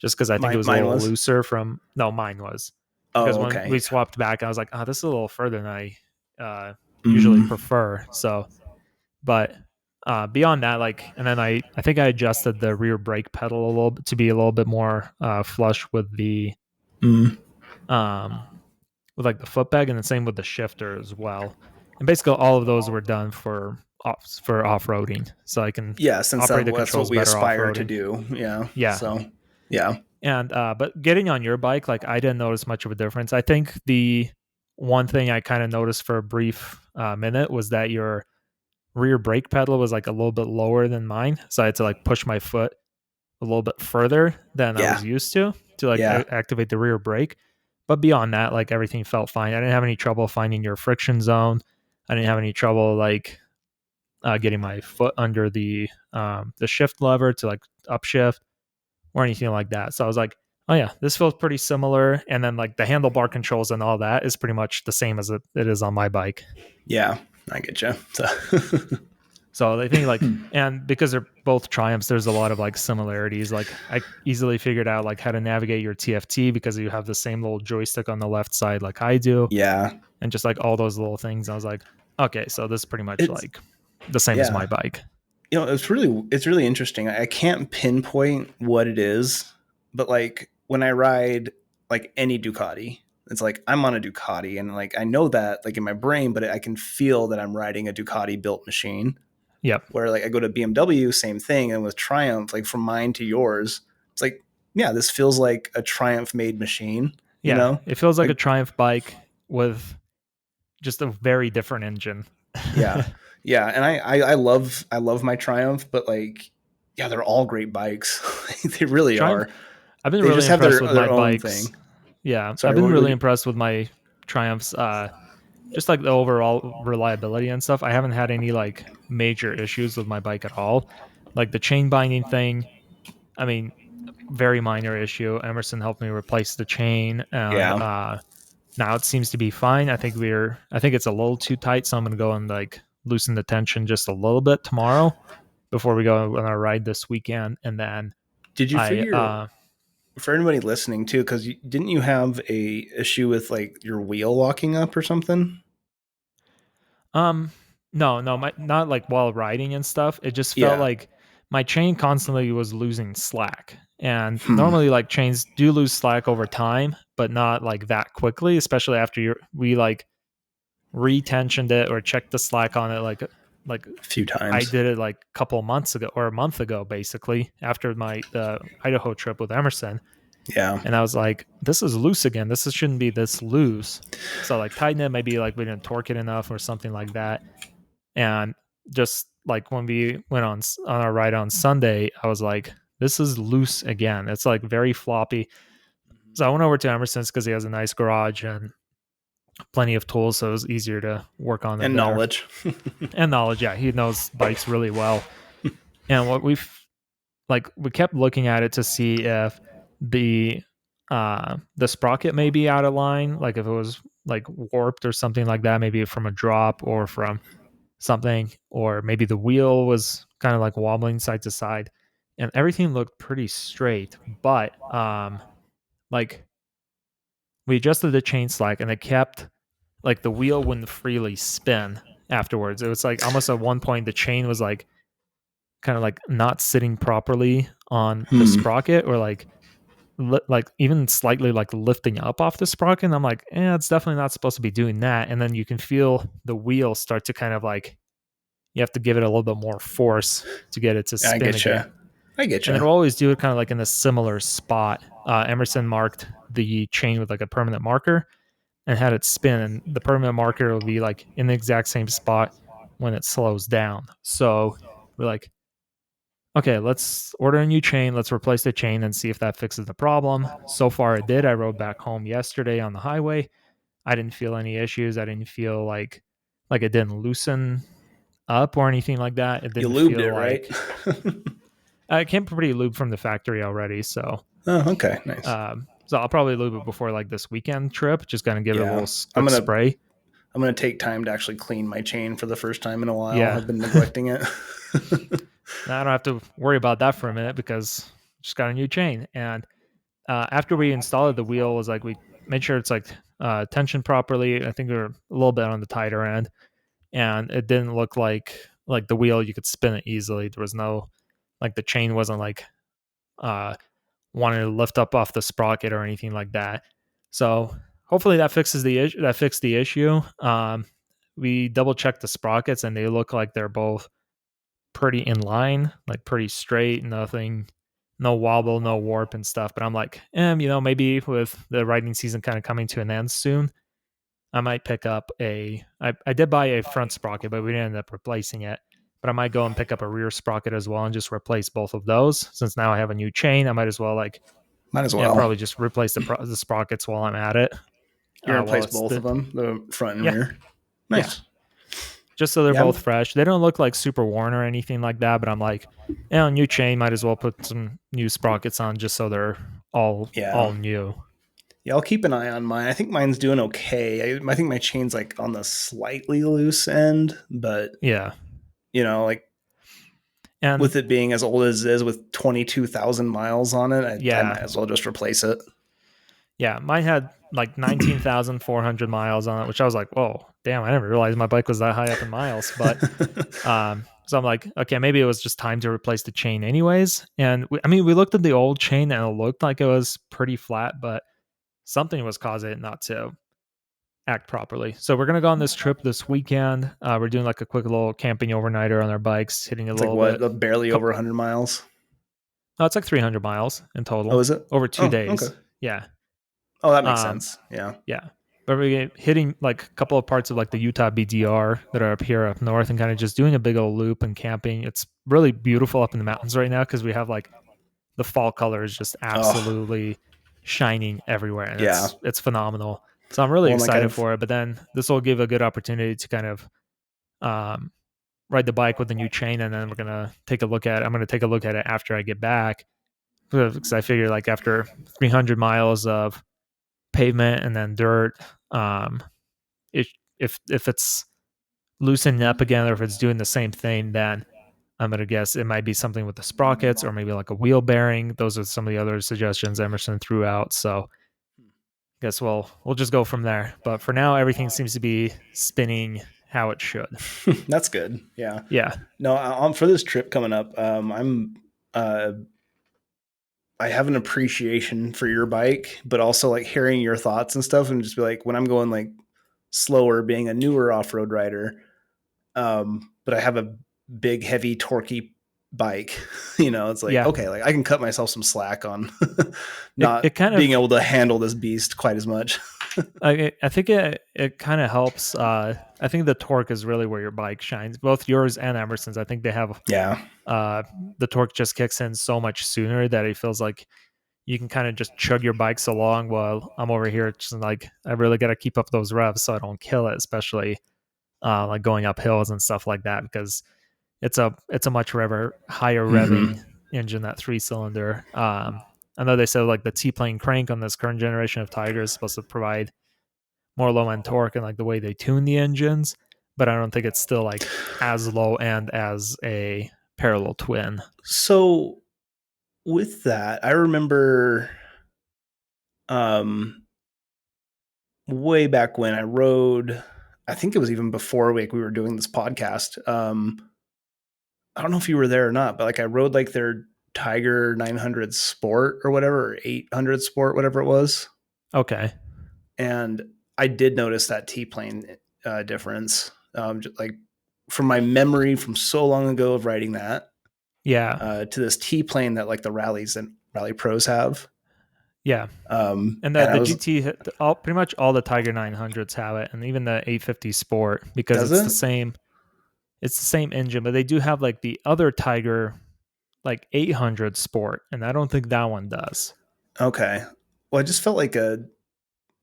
just because I think it was a mine little was. looser from. No, mine was because Oh, when okay. we swapped back, I was like, oh, this is a little further than I usually Mm, prefer. So, but beyond that, like, and then I think I adjusted the rear brake pedal a little bit to be a little bit more flush mm. um with like the foot peg, and the same with the shifter as well. And basically, all of those were done for off roading, so I can Yeah, since operate the that's what controls we better off aspire to roading. do. Yeah. Yeah, So, yeah. and but getting on your bike, like I didn't notice much of a difference. I think the one thing I kind of noticed for a brief minute was that your rear brake pedal was like a little bit lower than mine, so I had to like push my foot a little bit further than I Yeah. was used to like Yeah. activate the rear brake. But beyond that, like everything felt fine. I didn't have any trouble finding your friction zone. I didn't have any trouble like getting my foot under the shift lever to like upshift or anything like that. So I was like, oh yeah, this feels pretty similar. And then like the handlebar controls and all that is pretty much the same as it is on my bike. Yeah. I get you. So, So I think like, and because they're both Triumphs, there's a lot of like similarities. Like I easily figured out like how to navigate your TFT because you have the same little joystick on the left side like I do, yeah. and just like all those little things. I was like, okay, so this is pretty much It's, like the same as my yeah. bike. It's really interesting. I can't pinpoint what it is, but like when I ride like any Ducati, it's like I'm on a Ducati, and like I know that like in my brain, but I can feel that I'm riding a Ducati built machine. Yep. Where like I go to BMW, same thing, and with Triumph, like from mine to yours, it's like yeah, this feels like a Triumph made machine. You Yeah. know, It feels like a like Triumph bike with just a very different engine. yeah, yeah, and I love my Triumph, but like yeah, they're all great bikes. They really Triumph, are. I've been They really just have impressed with my their own bikes. thing. Yeah. I've Sorry, been what would really you? impressed with my Triumphs. Just like the overall reliability and stuff. I haven't had any like major issues with my bike at all. Like the chain binding thing, I mean, very minor issue. Emerson helped me replace the chain, and Yeah. now it seems to be fine. I think it's a little too tight, so I'm gonna go and like loosen the tension just a little bit tomorrow before we go on our ride this weekend, and then Did you I figure for anybody listening too? Because didn't you have a issue with like your wheel locking up or something? Um, no, my not like while riding and stuff. It just felt Yeah. like my chain constantly was losing slack. And Hmm. normally like chains do lose slack over time, but not like that quickly, especially after we like retensioned it or checked the slack on it like A few I times. did it like a couple months ago or a month ago basically after my the Idaho trip with Emerson, Yeah. and I was like, this is loose again. Shouldn't be this loose. So like tighten it, maybe like we didn't torque it enough or something like that. And just like when we went on our ride on Sunday, I was like, this is loose again. It's like very floppy. So I went over to Emerson's because he has a nice garage and plenty of tools, so it was easier to work on it And there. knowledge. And knowledge, yeah, he knows bikes really well. And what we kept looking at it to see if the sprocket may be out of line, like if it was like warped or something like that, maybe from a drop or from something, or maybe the wheel was kind of like wobbling side to side, and everything looked pretty straight. But like we adjusted the chain slack, and it kept like the wheel wouldn't freely spin afterwards. It was like almost at one point the chain was like kind of like not sitting properly on the Hmm. sprocket, or like even slightly like lifting up off the sprocket. And I'm like, it's definitely not supposed to be doing that. And then you can feel the wheel start to kind of like you have to give it a little bit more force to get it to I spin get you. again. I get And you. it'll always do it kind of like in a similar spot. Emerson marked the chain with like a permanent marker and had it spin, and the permanent marker will be like in the exact same spot when it slows down. So we're like, okay, let's order a new chain. Let's replace the chain and see if that fixes the problem. So far, it did. I rode back home yesterday on the highway. I didn't feel any issues. I didn't feel like it didn't loosen up or anything like that. It You didn't lubed feel it, right? like it came pretty lubed from the factory already. So Oh, okay. Nice. So I'll probably lube it before like this weekend trip. Just gonna give it a Yeah, little quick gonna spray. I'm gonna take time to actually clean my chain for the first time in a while. Yeah. I've been neglecting it. Now I don't have to worry about that for a minute because just got a new chain. And after we installed the wheel, was like we made sure it's like tensioned properly. I think we were a little bit on the tighter end, and it didn't look like the wheel you could spin it easily. There was no like the chain wasn't like uh wanting to lift up off the sprocket or anything like that. So hopefully that fixes the issue. That fixed the issue. We double checked the sprockets and they look like they're both pretty in line, like pretty straight, nothing, no wobble, no warp and stuff. But I'm like, maybe with the riding season kind of coming to an end soon, I might pick up I did buy a front sprocket, but we didn't end up replacing it. But I might go and pick up a rear sprocket as well and just replace both of those. Since now I have a new chain, I might as well Might as well. probably just replace the sprockets while I'm at it. You're gonna While replace it's both of them, the front and yeah, rear. yeah, Nice. just so they're Yeah, both fresh. They don't look like super worn or anything like that, but I'm like, new chain, might as well put some new sprockets on just so they're all yeah, new. yeah. I'll keep an eye on mine. I think mine's doing okay. I think my chain's like on the slightly loose end, but Yeah, like and with it being as old as it is with 22,000 miles on it, I yeah, might as well just replace it. yeah, mine had like 19,400 miles on it, which I was like, whoa, damn, I never realized my bike was that high up in miles. But so I'm like, okay, maybe it was just time to replace the chain anyways. And we looked at the old chain and it looked like it was pretty flat, but something was causing it not to act properly. So we're gonna go on this trip this weekend. We're doing like a quick little camping overnighter on our bikes, hitting a It's like little what, bit. barely over 100 miles. No, it's like 300 miles in Oh, total is it? over two Oh, okay. days. Yeah, Oh, that makes um, sense. Yeah. yeah. But we're hitting like a couple of parts of like the Utah BDR that are up here up north, and kind of just doing a big old loop and camping. It's really beautiful up in the mountains right now because we have like the fall colors just Oh, absolutely shining everywhere, and yeah. it's phenomenal. So I'm really Well, like excited for it. But then this will give a good opportunity to kind of um, ride the bike with the new chain, and then we're gonna take a look at. I'm gonna take a look at it after I get back because I figure like after 300 miles of pavement and then dirt, um, it, if it's loosening up again or if it's doing the same thing, then I'm gonna guess it might be something with the sprockets or maybe like a wheel bearing. Those are some of the other suggestions Emerson threw out. So guess we'll just go from there. But for now, everything seems to be spinning how it should. that's good. Yeah. Yeah, No, for this trip coming up, uh, I have an appreciation for your bike, but also like hearing your thoughts and stuff, and just be like, when I'm going like slower, being a newer off road rider, but I have a big, heavy, torquey bike. It's like, yeah. okay, like I can cut myself some slack on It not kind being of able to handle this beast quite as much. I think it kind of helps. I think the torque is really where your bike shines. Both yours and Emerson's. I think they have Yeah. uh, the torque just kicks in so much sooner that it feels like you can kind of just chug your bikes along while I'm over here. Just like I really got to keep up those revs so I don't kill it, especially like going up hills and stuff like that because it's a much higher revving Mm-hmm. engine, that 3 cylinder. I know they said like the T-plane crank on this current generation of Tiger is supposed to provide more low end torque and like the way they tune the engines, but I don't think it's still like as low end as a parallel twin. So with that, I remember um, way back when I rode. I think it was even before we were doing this podcast. I don't know if you were there or not, but like I rode like their Tiger 900 Sport or whatever, or 800 Sport, whatever it was. Okay. And I did notice that T plane difference. Like from my memory from so long ago of riding that Yeah. to this T plane that like the rallies and rally pros have. Yeah. And And I the was, GT, all pretty much all the Tiger 900s have it, and even the 850 Sport because does it's it? the same. It's the same engine, but they do have like the other Tiger, like 800 Sport, and I don't think that one does. Okay. Well, I just felt like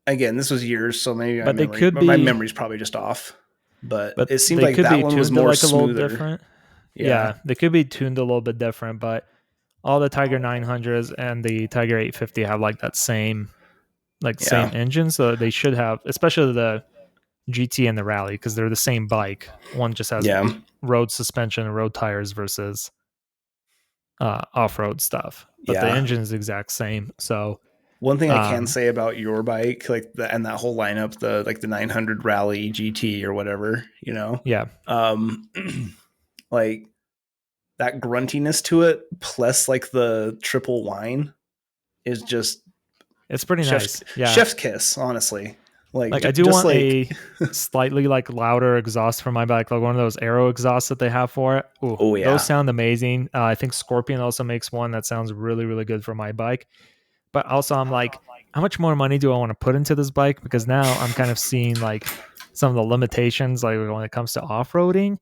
again, this was years, so maybe But they could my be, memory's probably just off. But but it seemed they like could that be one was tuned to more like a little smoother. different. Yeah. Yeah, they could be tuned a little bit different, but all the Tiger 900s and the Tiger 850 have like that same Yeah. engine, so they should have, especially the GT and the Rally, because they're the same bike. One just has Yeah. road suspension and road tires versus off-road stuff, but the Yeah. engine is the exact same. So One thing I can um, say about your bike, like and that whole lineup, the like the 900 Rally GT or whatever, yeah, um, like that gruntiness to it, plus like the triple whine, is just it's pretty chef's nice. Yeah, chef's kiss, honestly. Like like I do just want like a slightly like louder exhaust for my bike, like one of those Aero exhausts that they have for it. Ooh, oh those yeah, sound amazing. I think Scorpion also makes one that sounds really really good for my bike. But also I'm like, how much more money do I want to put into this bike? Because now I'm kind of seeing like some of the limitations, like when it comes to off-roading.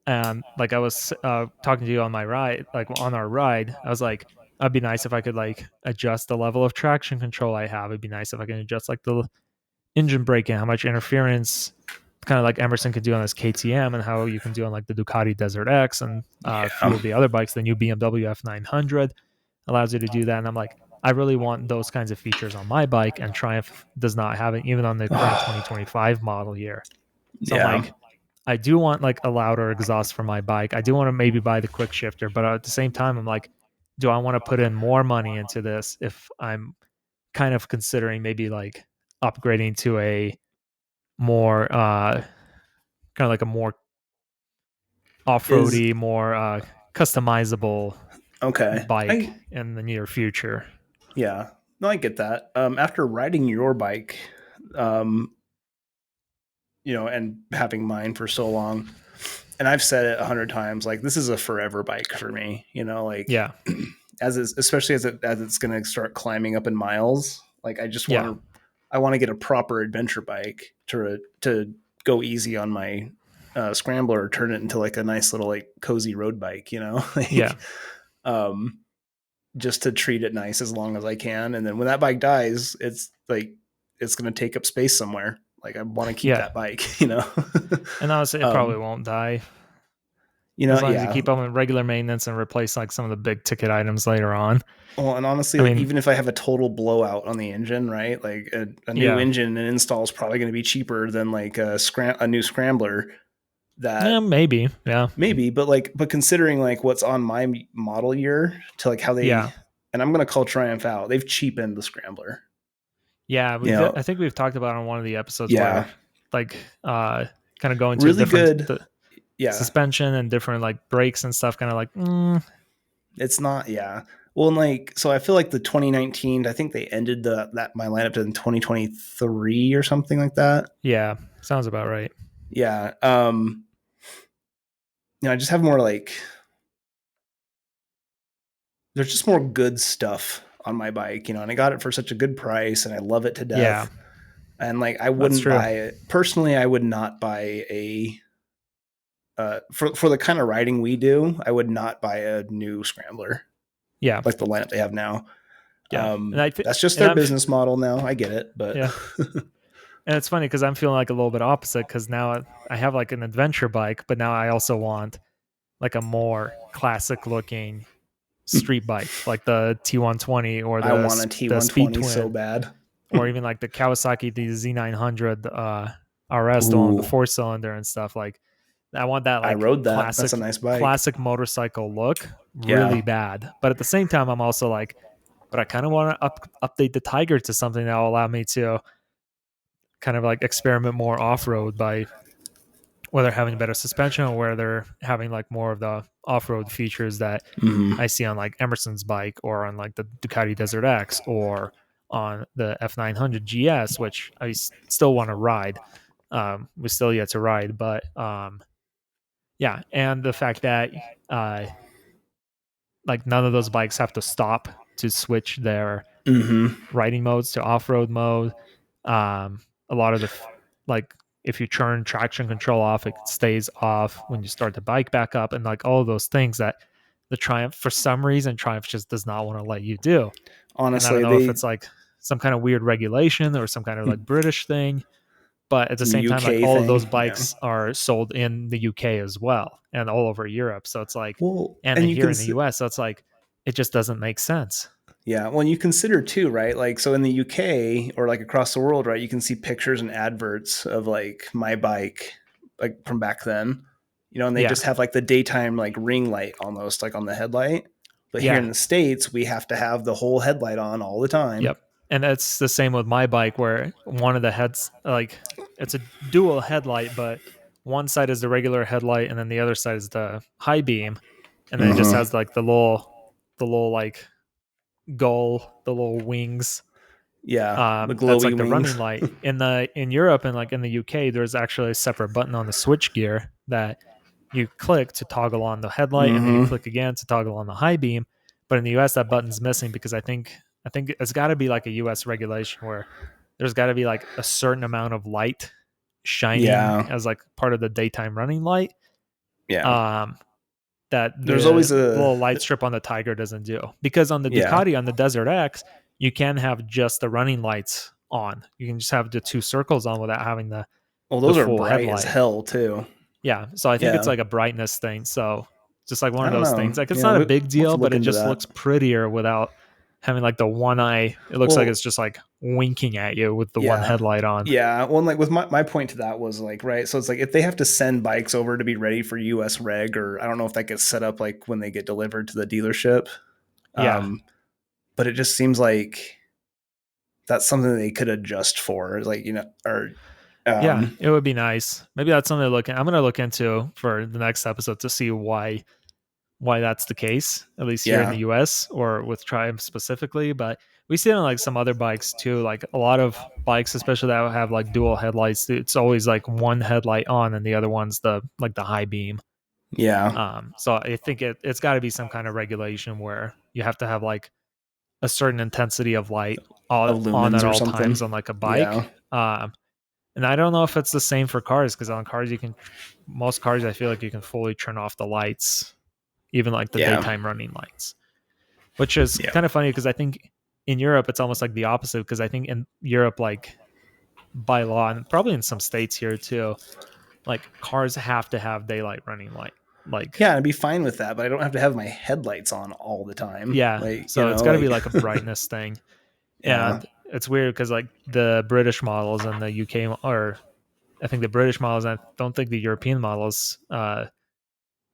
And like I was talking to you on my ride, like on our ride, I was like, it'd be nice if I could like adjust the level of traction control I have. It'd be nice if I can adjust like the engine braking, how much interference, kind of like Emerson could do on this KTM, and how you can do on like the Ducati Desert X and a few yeah, of the other bikes. The new BMW F900 allows you to do that, and I'm like, I really want those kinds of features on my bike, and Triumph does not have it even on the current 2025 model year. So I'm yeah. like, I do want like a louder exhaust for my bike. I do want to maybe buy the quick shifter, but at the same time, I'm like, do I want to put in more money into this if I'm kind of considering maybe like upgrading to a more kind of like a more Is off-roady, more customizable okay. bike I in the near future. Yeah. No, I get that. After riding your bike, um, and having mine for so long, and I've said it 100 times, like this is a forever bike for me. Like Yeah, especially as it's going to start climbing up in miles. Like yeah, I want to get a proper adventure bike to go easy on my scrambler, or turn it into like a nice little like cozy road bike. yeah, Like um, just to treat it nice as long as I can. And then when that bike dies, it's like it's going to take up space somewhere. Like I want to keep yeah. that bike, And honestly, it probably um, won't die as long as you yeah. keep up with regular maintenance and replace like some of the big ticket items later on. Well, and honestly, I like mean, even if I have a total blowout on the engine, right? Like a new yeah, engine and install is probably going to be cheaper than like a new scrambler. yeah, That maybe, yeah, maybe, but considering like what's on my model year to like how yeah, and I'm going to call Triumph out. They've cheapened the scrambler. yeah. You I know, think we've talked about on one of the episodes where yeah, like kind of go into really different good. Yeah, suspension and different like brakes and stuff. Kind of like, it's not. Yeah. Well, and like, so I feel like the 2019, I think they ended my lineup in 2023 or something like that. yeah, sounds about right. Yeah. I just have more like, there's just more good stuff on my bike, and I got it for such a good price and I love it to Yeah, death. And like, I that's wouldn't true. buy it personally. I would not buy for the kind of riding we do, I would not buy a new scrambler Yeah, like the lineup they have now. yeah, and I think, That's just and their I'm, business model now. I get it, but yeah, and it's funny because I'm feeling like a little bit opposite because now I have like an adventure bike, but now I also want like a more classic looking street bike, like the T120 or I want a the Speed T120 so Twin, bad. or even like the Kawasaki the Z900 RS, the one with the Ooh, 4 cylinder and stuff. Like I want that I like rode that. That's a nice bike. classic motorcycle look Yeah. really bad. But at the same time, I'm also like, but I kind of want to update the Tiger to something that will allow me to kind of like experiment more off road by whether having better suspension or whether having like more of the off road features that I Mm-hmm. see on like Emerson's bike or on like the Ducati Desert X or on the F900 GS, which I still want to ride. We still yet to ride, but yeah, and the fact that uh, like none of those bikes have to stop to switch their Mm-hmm. riding modes to off-road mode. A lot of like if you turn traction control off, it stays off when you start the bike back up, and like all of those things that the Triumph, for some reason, Triumph just does not want to let you do. And I don't Honestly, know if it's like some kind of weird regulation or some kind of like British thing, but at the some same time, like UK all of those thing. Yeah. bikes are sold in the UK as well and all over Europe. So it's like, Well, and and then you here can in the US, so it's like, it just doesn't make sense. Yeah. Well, and you consider too, right? Like, so in the UK or like across the world, right? You can see pictures and adverts of like my bike, like from back then, and they Yeah. just have like the daytime like ring light almost like on the headlight. But here in Yeah. the States, we have to have the whole headlight on all the time. Yep. And that's the same with my bike where one of the heads like it's a dual headlight, but one side is the regular headlight and then the other side is the high beam. And then it just Mm-hmm. has like the little like the little wings. Yeah. The That's glowy like the running wings. light. In Europe and like in the UK, there's actually a separate button on the switch gear that you click to toggle on the headlight and then you Mm-hmm. click again to toggle on the high beam. But in the US that button's missing because I think it's got to be like a US regulation where there's got to be like a certain amount of light shining Yeah. as like part of the daytime running light. Yeah. Um that There's always the a, little light strip on the Tiger doesn't do. Because on the yeah. Ducati on the Desert X, you can have just the running lights on. You can just have the two circles on without having Well, the those are full bright as headlight. hell too. Yeah, so I think it's Yeah. like a brightness thing. So just like one I of don't those know. things. Like it's Yeah. not a We'll big have to deal, but look it into just that. looks prettier without having like the one eye. It looks like it's Well, just like winking at you with the one yeah. headlight on. Yeah. Well, and like with my point to that was like, right. So it's like if they have to send bikes over to be ready for US reg, or I don't know if that gets set up like when they get delivered to the dealership. Yeah. Um, but it just seems like that's something they could adjust for, like, or, Yeah, um, it would be nice. Maybe that's something to look at. I'm gonna look into for the next episode to see why that's the case, at least here in the yeah. US or with Triumph specifically. But we see it on like some other bikes too. Like a lot of bikes, especially that have like dual headlights, it's always like one headlight on and the other one's the high beam. Yeah. So I think it's got to be some kind of regulation where you have to have like a certain intensity of light Of on lumens at or all times something. on like a bike. Yeah. And I don't know if it's the same for cars because on cars most cars I feel like you can fully turn off the lights, even like the Yeah. daytime running lights, which is Yeah. kind of funny because I think in Europe it's almost like the opposite because I think in Europe like by law and probably in some states here too, like cars have to have daylight running light. Like Yeah. I'd be fine with that, but I don't have to have my headlights on all the time. yeah, Like, so it's got to be like, like a brightness thing. yeah. And it's weird because like the British models and the UK or I think the British models, and I don't think the European models,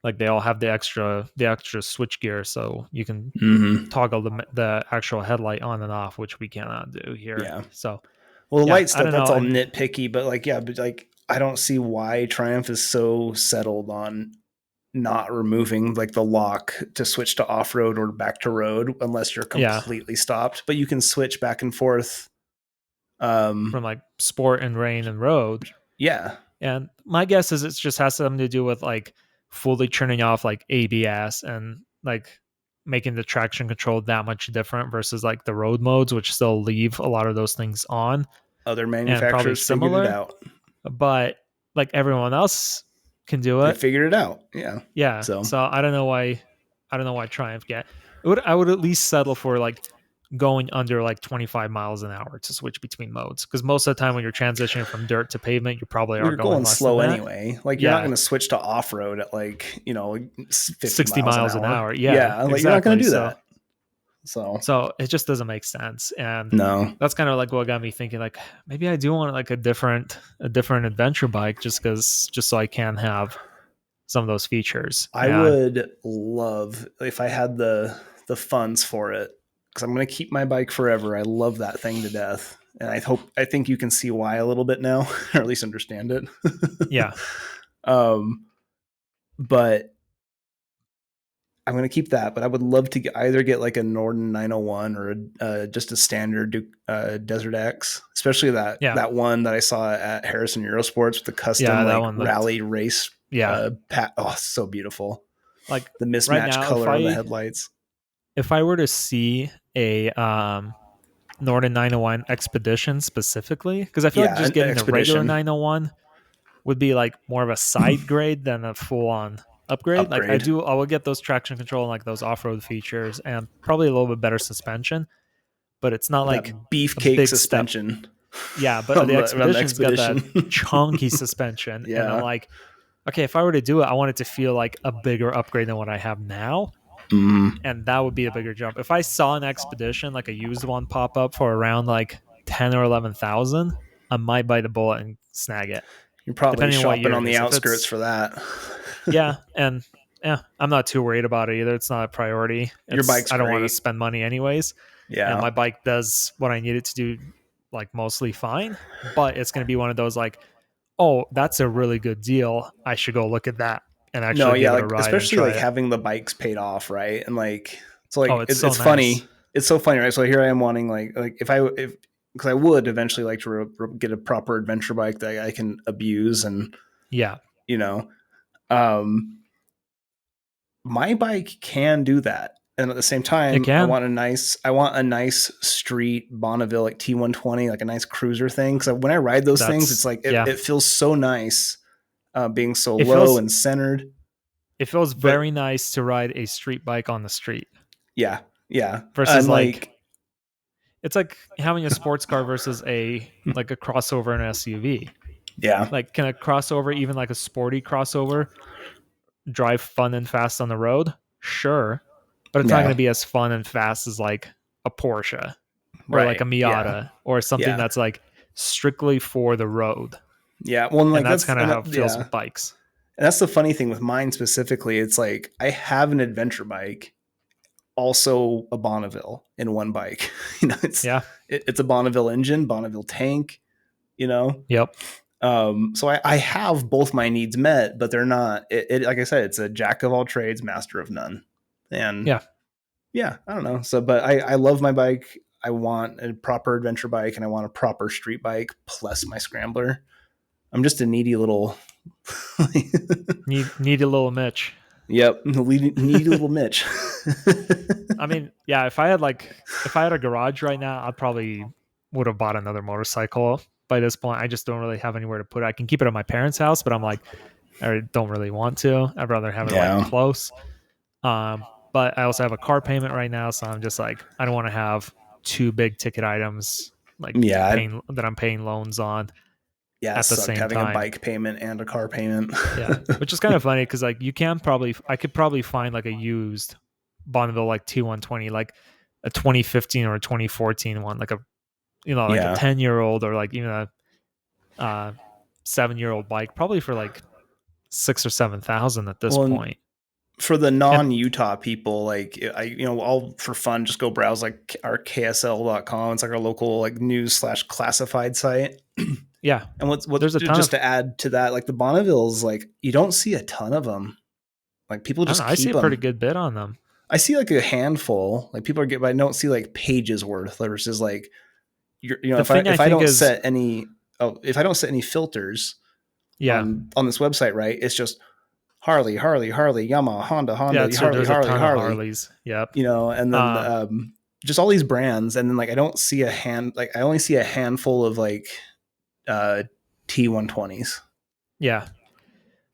like they all have the extra switch gear, so you can Mm-hmm. toggle the actual headlight on and off, which we cannot do here. Yeah. So Well, the yeah, light I stuff, don't know. that's all And nitpicky, but like, yeah, but like, I don't see why Triumph is so settled on not removing like the lock to switch to off road or back to road unless you're yeah, completely stopped, but you can switch back and forth. from Um, like sport and rain and road. yeah. And my guess is it just has something to do with like fully turning off like ABS and like making the traction control that much different versus like the road modes, which still leave a lot of those things on Other and probably manufacturers figured it similar, out. but like everyone else can do They it. figured it out. Yeah. Yeah. So So I don't know why Triumph get. I would at least settle for like going under like 25 miles an hour to switch between modes because most of the time when you're transitioning from dirt to pavement you probably well, are you're going going less than slow that. anyway. Like you're not Yeah, going to switch to off road at like, 50 60 miles an miles an hour. hour. Yeah, Yeah. Like you're not going exactly. to do so that. So so it just doesn't make sense. And no, that's kind of like what got me thinking like maybe I do want like a different adventure bike just so I can have some of those features. I And would love if I had the funds for it because I'm going to keep my bike forever. I love that thing to death, and I think you can see why a little bit now, or at least understand it. yeah, um, but I'm going to keep that. But I would love to either get like a Norden 901 or just a standard Desert X, especially yeah, that one that I saw at Harrison Eurosports with the custom yeah, that like one looked, rally race yeah, oh, so beautiful. like The right mismatched now if color on the I headlights. if I were to see a Norden 901 Expedition specifically, because I feel like Yeah, just an getting a regular expedition 901 would be like more of a side grade than a full on upgrade. Like upgrade. I will get those traction control and like those off road features and probably a little bit better suspension, but it's not like That a beefcake big step. suspension Yeah, but on the the Expedition's got that expedition. chunky suspension, and I'm Yeah, like, okay, if I were to do it, I want it to feel like a bigger upgrade than what I have now. Mm. and that would be a bigger jump. If I saw an expedition like a used one pop up for around like 10 or 11,000, I might bite the bullet and snag it, You're probably depending on what shopping year on it the is. If outskirts it's for that. yeah, and yeah, I'm not too worried about it either. It's not a priority. Your It's bike's I don't want to great. spend money anyways, and Yeah. my bike does what I need it to do, like mostly fine. But it's going to be one of those like, oh, that's a really good deal. I should go look at that and No, actually yeah, give it a like ride and especially try like it. having the bikes paid off, right? And like so Oh, like it's so it's nice. funny. It's so funny, right? So here I am wanting like if because I would eventually like to get a proper adventure bike that I can abuse and Yeah, you know, um, my bike can do that. And at the same it time, can. I want a nice street Bonneville like T120, like a nice cruiser thing. Because when I ride those things, it's That's like yeah. it feels so nice, being so It low feels and centered. it feels But very nice to ride a street bike on the street yeah, yeah, versus and like like it's like having a sports car versus a like a crossover and SUV. yeah, Like, can a crossover, even like a sporty crossover, drive fun and fast on the road? Sure, but it's not going to yeah, be as fun and fast as like a Porsche or like right, a yeah, Miata or something yeah, that's like strictly for the road. yeah. Well, and And like that's that's kind of and how it feels yeah, with bikes. and that's the funny thing with mine specifically. It's like I have an adventure bike, also a Bonneville in one bike. Yeah. It's a Bonneville engine, Bonneville tank. You know, Yep. so I have both my needs met, but they're not. Like I said, it's a jack of all trades, master of none. And Yeah. yeah, I don't know. So, but I love my bike. I want a proper adventure bike, and I want a proper street bike plus my scrambler. I'm just a needy little. Need a little Mitch. Yep, needy little Mitch. I mean, yeah, if I had a garage right now, I probably would have bought another motorcycle by this point. I just don't really have anywhere to put it. I can keep it at my parents' house, but I'm like, I don't really want to. I'd rather have it like Yeah, close. But I also have a car payment right now, so I'm just like, I don't want to have two big ticket items like yeah, paying that I'm paying loans on yeah. It at the sucked same having a time. bike payment and a car payment. Yeah, which is kind of funny because like I could probably find like a used Bonneville like T120, like a 2015 or a 2014 one, like a like a Yeah. 10-year-old or like even a 7-year-old bike, probably for like 6 or 7 thousand at this Well, and point. for the And non-Utah people, like I'll for fun just go browse like our KSL.com. It's like our local like news/classified site. yeah, And what there's a ton just of to add to that, like the Bonnevilles, like you don't see a ton of them. Like people I don't know. just I see keep a pretty them. good bid on them. I see like a handful. Like people are getting, but I don't see like pages worth versus like The thing I if I think don't is, set any if I don't set any filters yeah, on this website, right? It's just Harley, Harley, Harley, Yamaha, Honda, yeah, Honda, it's true. Harley, There's a Harley, ton of Harley. Harleys. Yep. And then Um, just all these brands, and then like I don't see I only see a handful of like uh T120s. yeah,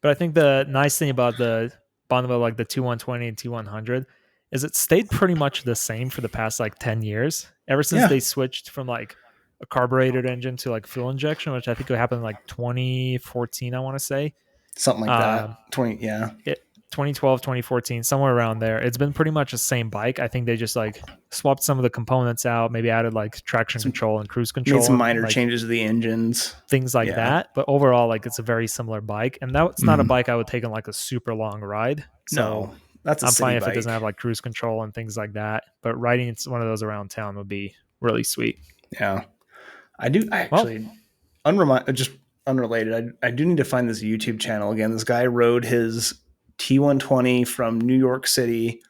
but I think the nice thing about the Bonneville, like the T120 and T100, is it stayed pretty much the same for the past like 10 years. Ever since Yeah, they switched from like a carbureted engine to like fuel injection, which I think happened in like 2014, I want to say. something like that. Um, 20, yeah. it 2012, 2014, somewhere around there. It's been pretty much the same bike. I think they just like swapped some of the components out, maybe added like traction Some control and cruise made control some and minor like changes to the engines. things like Yeah. that. But overall, like it's a very similar bike. And that's not a Mm. bike I would take on like a super long ride. So No, that's a I'm city fine if it doesn't bike. have like cruise control and things like that. But riding it's one of those around town would be really sweet. Yeah. I Well, actually just unrelated. I do need to find this YouTube channel again. This guy rode his T120 from New York City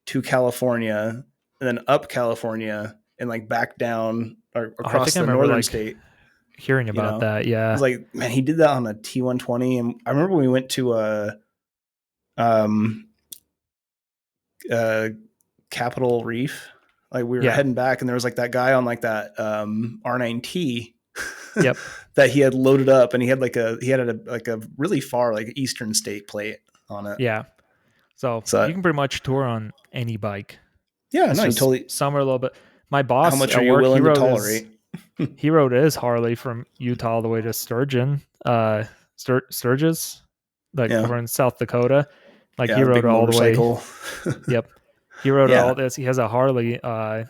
to California and then up California and like back down or I across think I the remember northern like state. hearing You about know, that. I was Yeah. like, man, he did that on a T120. And I remember we went to um, a Capitol Reef. Like we were Yeah. heading back, and there was like that guy on like that R9T Yep. that he had loaded up, and he had like a really far like Eastern state plate on it. Yeah. So So you can pretty much tour on any bike. yeah, It's no, he just totally. some are a little bit. My How boss much are at you work, willing to tolerate? he rode his Harley from Utah all the way to Sturgeon, Sturgis, like Yeah, over in South Dakota. Like he Yeah, rode big it all the way. motorcycle. Yep. He rode Yeah, all this. He has a Harley, and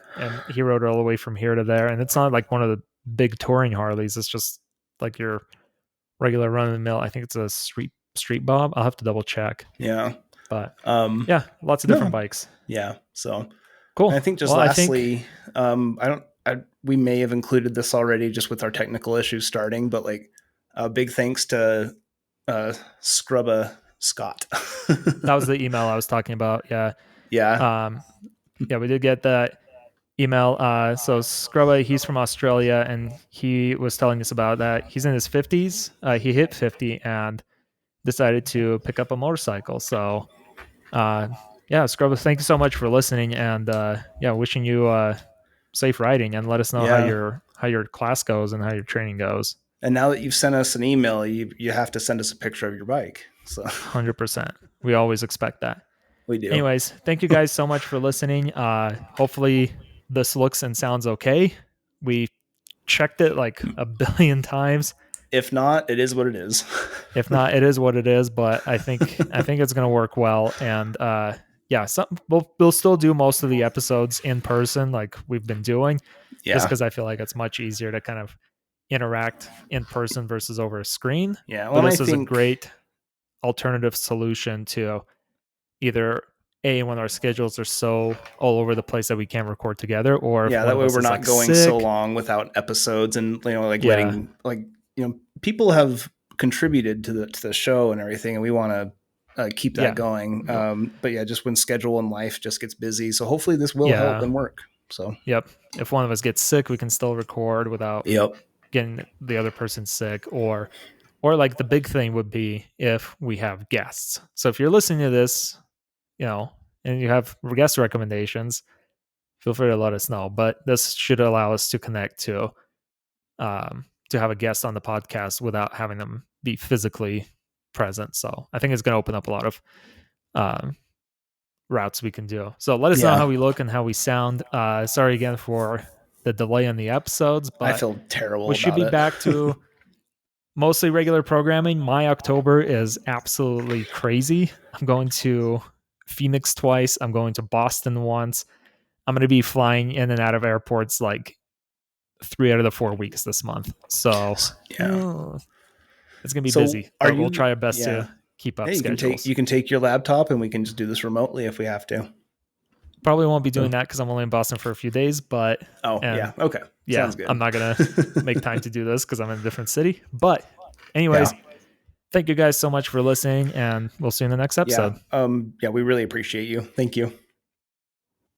he rode it all the way from here to there. And it's not like one of the big touring Harleys. It's just like your regular run of the mill. I think it's a street bob. I'll have to double check. yeah. But Um, yeah, lots of different no, bikes. yeah. So Cool. I think just Well, I think lastly, I don't. We may have included this already, just with our technical issues starting, but like, big thanks to Scrubba Scott. that was the email I was talking about. Yeah. Yeah, Um, yeah, we did get that email. So Scrubba, he's from Australia, and he was telling us about that. He's in his 50s. He hit 50 and decided to pick up a motorcycle. So, uh, yeah, Scrubba, thank you so much for listening, and yeah, wishing you safe riding, and let us know yeah. how your class goes and how your training goes. And now that you've sent us an email, you have to send us a picture of your bike. So 100%. We always expect that. we do. Anyways, thank you guys so much for listening. Hopefully this looks and sounds okay. We checked it like a billion times. If not, it is what it is. If not, it is what it is. But I think it's gonna work well. And yeah, we'll still do most of the episodes in person, like we've been doing, just Yeah, because I feel like it's much easier to kind of interact in person versus over a screen. yeah. But Well, I this is a think great alternative solution to either a when our schedules are so all over the place that we can't record together, or if yeah, one that of way us we're is not like going so sick. long without episodes, and like Yeah, letting people have contributed to the show and everything, and we want to keep that yeah, going. no, But yeah, just when schedule and life just gets busy, so hopefully this will help yeah, and work. So yep. If one of us gets sick, we can still record without yep, getting the other person sick. Or like the big thing would be if we have guests. So if you're listening to this, and you have guest recommendations, feel free to let us know. But this should allow us to connect to have a guest on the podcast without having them be physically present. So I think it's going to open up a lot of um, routes we can do. So let us know yeah. how we look and how we sound. Sorry again for the delay in the episodes, I but feel terrible we should about be it. back to mostly regular programming. My October is absolutely crazy. I'm going to Phoenix twice. I'm going to Boston once. I'm going to be flying in and out of airports like 3 out of the 4 weeks this month. So Yeah. it's gonna be So busy, are but we'll you? try our best Yeah. to keep up Hey, schedules. you can take your laptop, and we can just do this remotely if we have to. Probably won't be doing So, that because I'm only in Boston for a few days, but oh and yeah, okay, yeah, sounds good. I'm not gonna make time to do this because I'm in a different city. But Yeah, anyways, thank you guys so much for listening, and we'll see you in the next yeah, episode. yeah. We really appreciate you. Thank you.